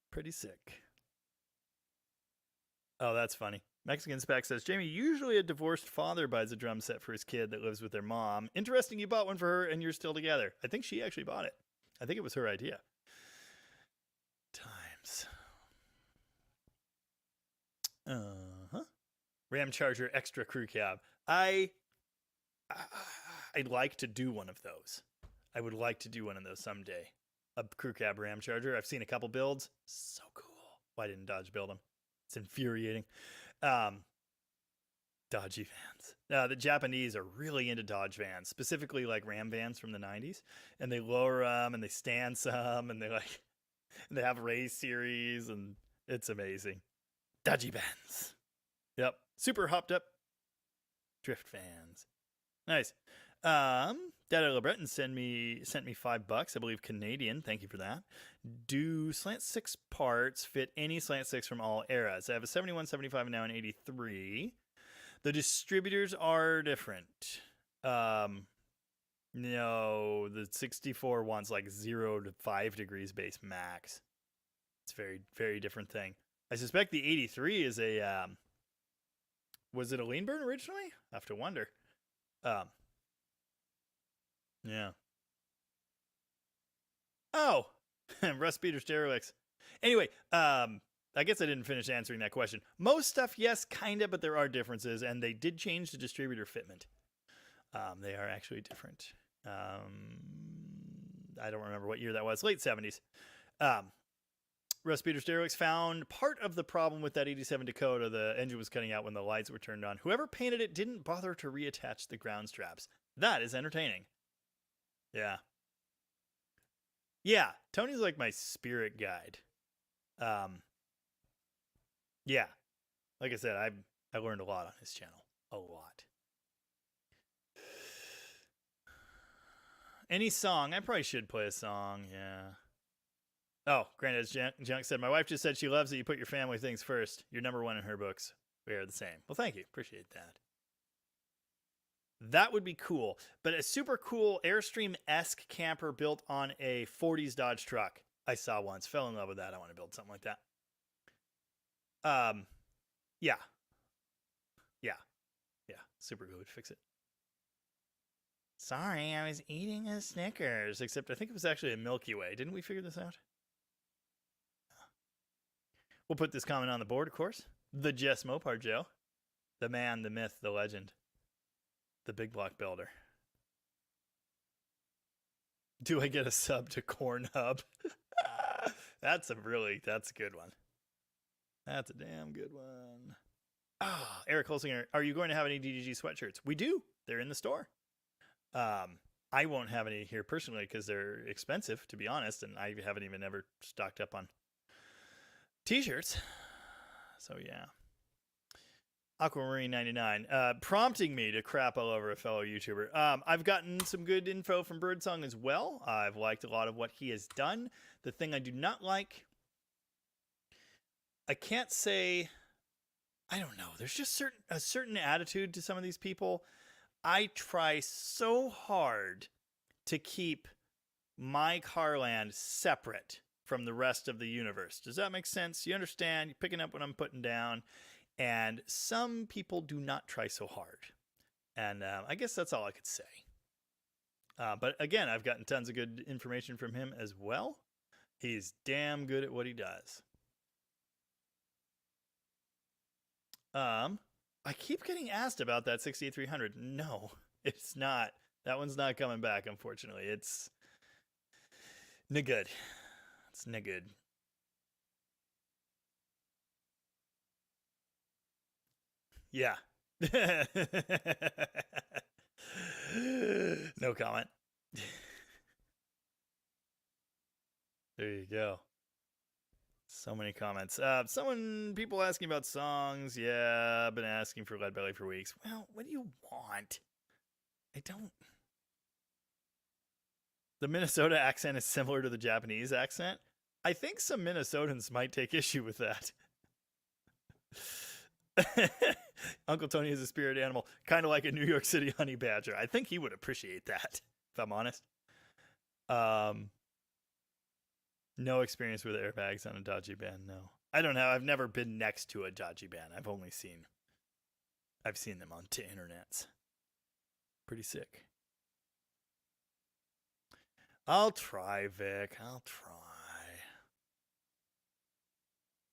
Pretty sick. Oh, that's funny. Mexican Spec says, Jamie, usually a divorced father buys a drum set for his kid that lives with their mom. Interesting you bought one for her and you're still together. I think she actually bought it. I think it was her idea. Times. Ram Charger Extra Crew Cab. I'd like to do one of those. I would like to do one of those someday. A crew cab Ram Charger. I've seen a couple builds. So cool. Why didn't Dodge build them? It's infuriating. Dodgy vans. The Japanese are really into Dodge vans, specifically like Ram vans from the 90s. And they lower them and they stand some and they have race series and it's amazing. Dodgy vans. Yep. Super hopped up drift fans. Nice. Dada LeBreton sent me $5, I believe Canadian. Thank you for that. Do slant 6 parts fit any slant 6 from all eras? I have a 71, 75, and now an 83. The distributors are different. No, the 64 wants like 0 to 5 degrees base max. It's a very, very different thing. I suspect the 83 is a was it a lean burn originally? I have to wonder. Yeah. Oh, Russ Peters derelicts. Anyway, I guess I didn't finish answering that question. Most stuff, yes, kinda, but there are differences, and they did change the distributor fitment. They are actually different. I don't remember what year that was. Late 70s. Russ Peters derelicts found part of the problem with that 87 Dakota. The engine was cutting out when the lights were turned on. Whoever painted it didn't bother to reattach the ground straps. That is entertaining. Yeah. Yeah, Tony's like my spirit guide. Yeah. Like I said, I learned a lot on his channel. A lot. Any song? I probably should play a song, yeah. Oh, Granddad's Junk said, my wife just said she loves that you put your family things first. You're number 1 in her books. We are the same. Well, thank you. Appreciate that. That would be cool. But a super cool Airstream-esque camper built on a 40s Dodge truck. I saw once. Fell in love with that. I want to build something like that. Yeah. Yeah. Yeah. Super cool. Would fix it. Sorry, I was eating a Snickers. Except I think it was actually a Milky Way. Didn't we figure this out? We'll put this comment on the board, of course. The Jess Mopar Joe. The man, the myth, the legend. The big block builder. Do I get a sub to Cornhub? That's a good one. That's a damn good one. Eric Holsinger, are you going to have any DDG sweatshirts? We do. They're in the store. I won't have any here personally because they're expensive, to be honest, and I haven't even ever stocked up on t-shirts. So yeah. Aquamarine 99, prompting me to crap all over a fellow YouTuber. I've gotten some good info from Birdsong as well. I've liked a lot of what he has done. The thing I do not like, I can't say, I don't know. There's just a certain attitude to some of these people. I try so hard to keep my Carland separate from the rest of the universe. Does that make sense? You understand? You're picking up what I'm putting down. And some people do not try so hard. And I guess that's all I could say. But again, I've gotten tons of good information from him as well. He's damn good at what he does. I keep getting asked about that 68300. No, it's not. That one's not coming back, unfortunately. It's no good. It's no good. Yeah. No comment. There you go. So many comments. People asking about songs. Yeah, I've been asking for Leadbelly for weeks. Well, what do you want? I don't. The Minnesota accent is similar to the Japanese accent. I think some Minnesotans might take issue with that. Uncle Tony is a spirit animal, kind of like a New York City honey badger. I think he would appreciate that, if I'm honest. No experience with airbags on a dodgy van. No, I don't know. I've never been next to a dodgy van. I've seen them on internets. Pretty sick. I'll try, Vic. I'll try.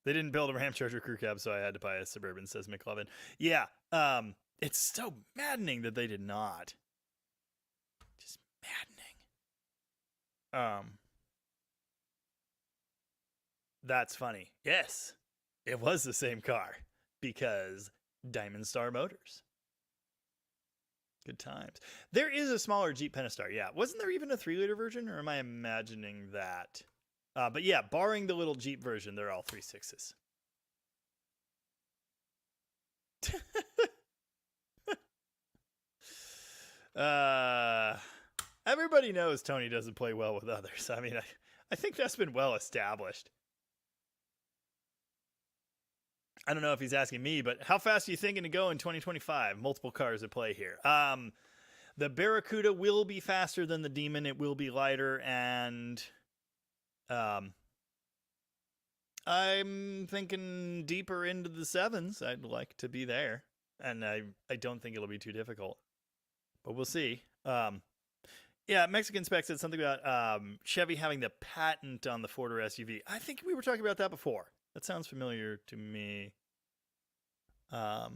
They didn't build a Ramcharger crew cab, so I had to buy a Suburban, says McLovin. Yeah, it's so maddening that they did not. Just maddening. That's funny. Yes, it was the same car because Diamond Star Motors. Good times. There is a smaller Jeep Pentastar. Yeah, wasn't there even a 3-liter version, or am I imagining that? But yeah, barring the little Jeep version, they're all 3.6s. Everybody knows Tony doesn't play well with others. I mean, I think that's been well established. I don't know if he's asking me, but how fast are you thinking to go in 2025? Multiple cars at play here. The Barracuda will be faster than the Demon. It will be lighter, and I'm thinking deeper into the 7s. I'd like to be there, and I don't think it'll be too difficult, but we'll see. Yeah, Mexican Spec said something about Chevy having the patent on the 4-door SUV. I think we were talking about that before. That sounds familiar to me. Todd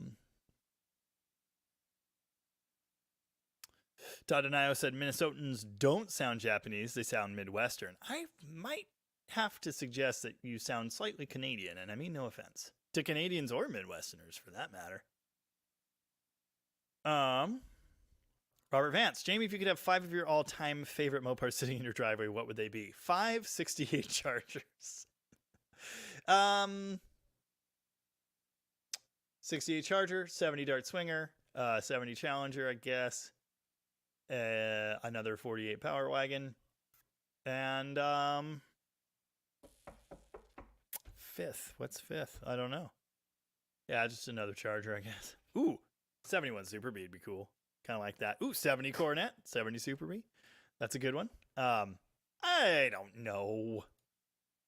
Anayo said Minnesotans don't sound Japanese. They sound Midwestern. I might have to suggest that you sound slightly Canadian, and I mean no offense to Canadians or Midwesterners for that matter. Robert Vance, Jamie, if you could have 5 of your all-time favorite Mopars sitting in your driveway, what would they be? 5 68 Chargers. 68 Charger, 70 Dart Swinger, 70 Challenger, I guess. Another 48 Power Wagon, and fifth. What's fifth? I don't know. Yeah, just another Charger, I guess. Ooh, 71 Super Bee would be cool. Kind of like that. Ooh, 70 Coronet, 70 Super Bee. That's a good one. I don't know.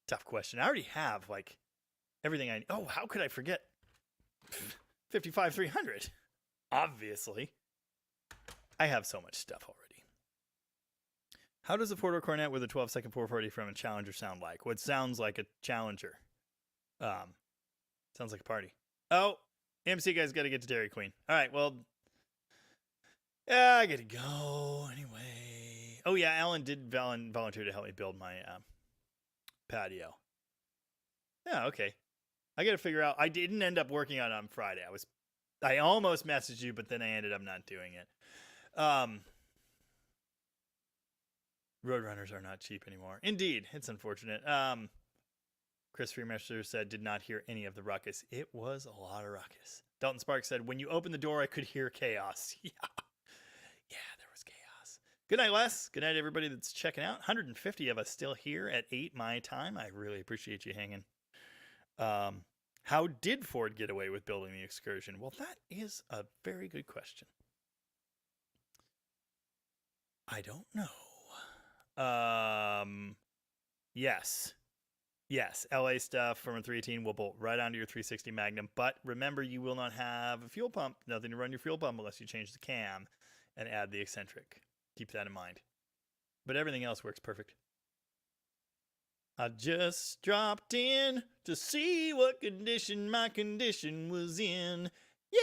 Tough question. I already have like everything I. Oh, how could I forget? 55 300. Obviously. I have so much stuff already. How does a 4-door Coronet with a 12-second 440 from a Challenger sound like? What sounds like a Challenger? Sounds like a party. Oh, MC guys got to get to Dairy Queen. All right, well, yeah, I got to go anyway. Oh yeah, Alan did volunteer to help me build my patio. Yeah, okay. I got to figure out. I didn't end up working on it on Friday. I almost messaged you, but then I ended up not doing it. Roadrunners are not cheap anymore. Indeed, it's unfortunate. Chris Freemaster said, did not hear any of the ruckus. It was a lot of ruckus. Dalton Sparks said, when you opened the door, I could hear chaos. Yeah, there was chaos. Good night, Les. Good night, everybody that's checking out. 150 of us still here at 8 my time. I really appreciate you hanging. How did Ford get away with building the Excursion? Well, that is a very good question. I don't know. Yes. LA stuff from a 318 will bolt right onto your 360 Magnum, but remember, you will not have a fuel pump. Nothing to run your fuel pump unless you change the cam and add the eccentric. Keep that in mind. But everything else works perfect. I just dropped in to see what condition my condition was in. Yeah,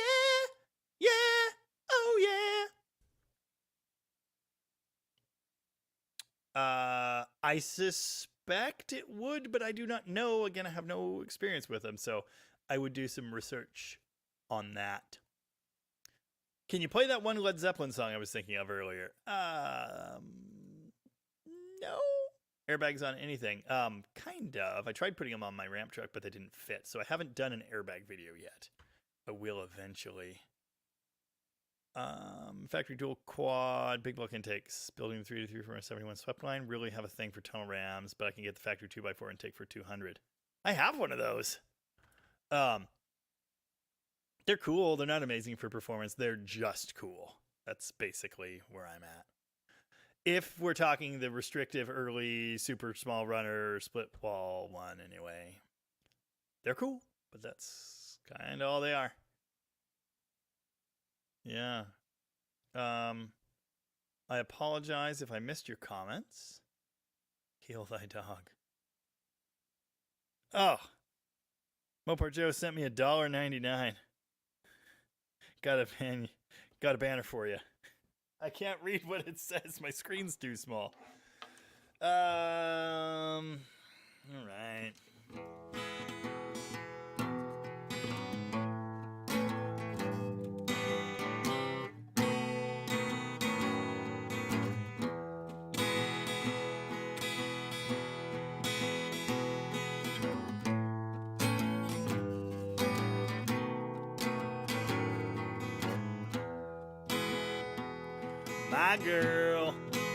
oh yeah. I suspect it would, but I do not know. Again, I have no experience with them, so I would do some research on that. Can you play that one Led Zeppelin song I was thinking of earlier? No. Airbags on anything? Kind of. I tried putting them on my ramp truck, but they didn't fit, so I haven't done an airbag video yet. I will eventually. Factory dual quad, big bulk intakes, building the 3 to 3 from a 71 swept line. Really have a thing for tunnel rams, but I can get the factory 2x4 intake for 200. I have one of those. They're cool. They're not amazing for performance. They're just cool. That's basically where I'm at. If we're talking the restrictive early super small runner split wall one anyway, they're cool, but that's kind of all they are. Yeah. I apologize if I missed your comments. Heal thy dog. Oh. Mopar Joe sent me $1.99. Got a banner for you. I can't read what it says. My screen's too small. All right.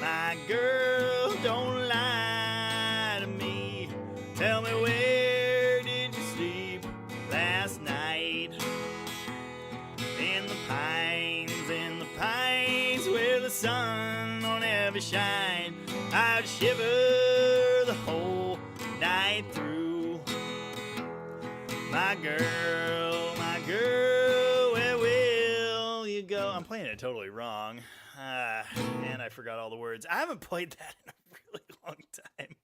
My girl, don't lie to me. Tell me, where did you sleep last night? In the pines where the sun won't ever shine. I'd shiver the whole night through. My girl, where will you go? I'm playing it totally wrong. And I forgot all the words. I haven't played that in a really long time.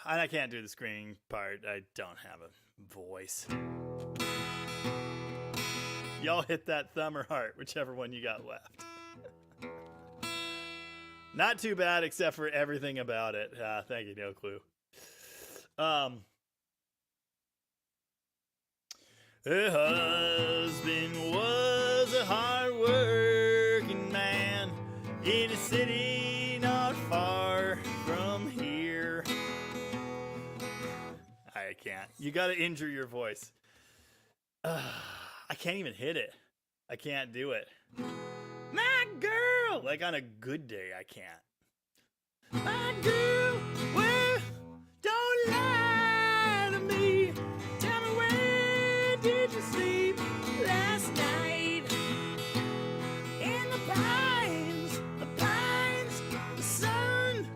And I can't do the screening part. I don't have a voice. Y'all hit that thumb or heart, whichever one you got left. Not too bad, except for everything about it. Thank you, No Clue. Her husband was a hard-working man in a city not far from here. I can't. You gotta injure your voice. I can't even hit it. I can't do it. My girl! Like on a good day, I can't. My girl, well, don't lie to me. Tell me, where did you sleep last night? In the pines, the sun,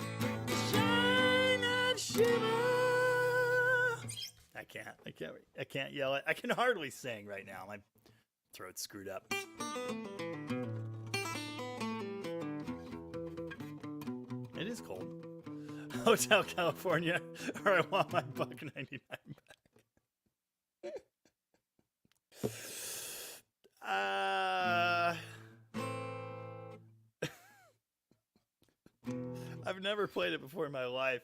the shine and shiver. I can't yell it. I can hardly sing right now. My throat's screwed up. It is cold. Hotel California, or I want my $1.99 back. I've never played it before in my life.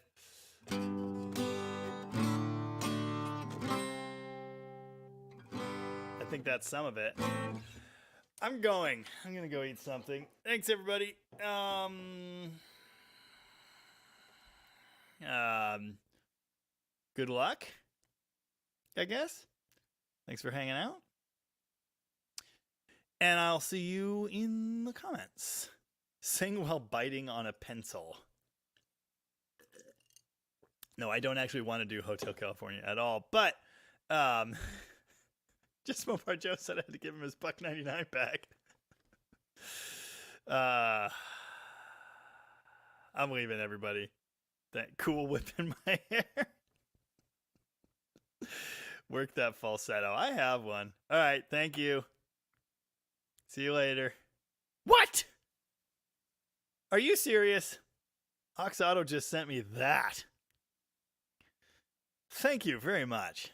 I think that's some of it. I'm gonna go eat something. Thanks, everybody. Good luck, I guess. Thanks for hanging out. And I'll see you in the comments. Sing while biting on a pencil. No, I don't actually want to do Hotel California at all, but just Mopar Joe said I had to give him his $1.99 back. I'm leaving, everybody. That cool whip in my hair. Work that falsetto. I have one. All right, thank you. See you later. What? Are you serious? Oxauto just sent me that. Thank you very much.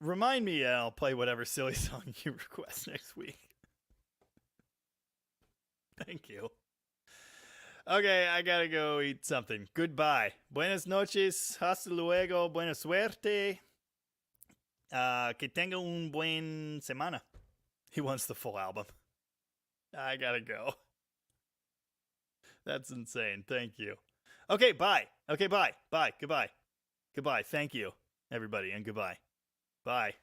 Remind me, and I'll play whatever silly song you request next week. Thank you. Okay, I gotta go eat something. Goodbye. Buenas noches. Hasta luego. Buena suerte. Que tenga un buen semana. He wants the full album. I gotta go. That's insane. Thank you. Okay, bye. Okay, bye. Bye. Goodbye. Goodbye. Thank you, everybody, and goodbye. Bye.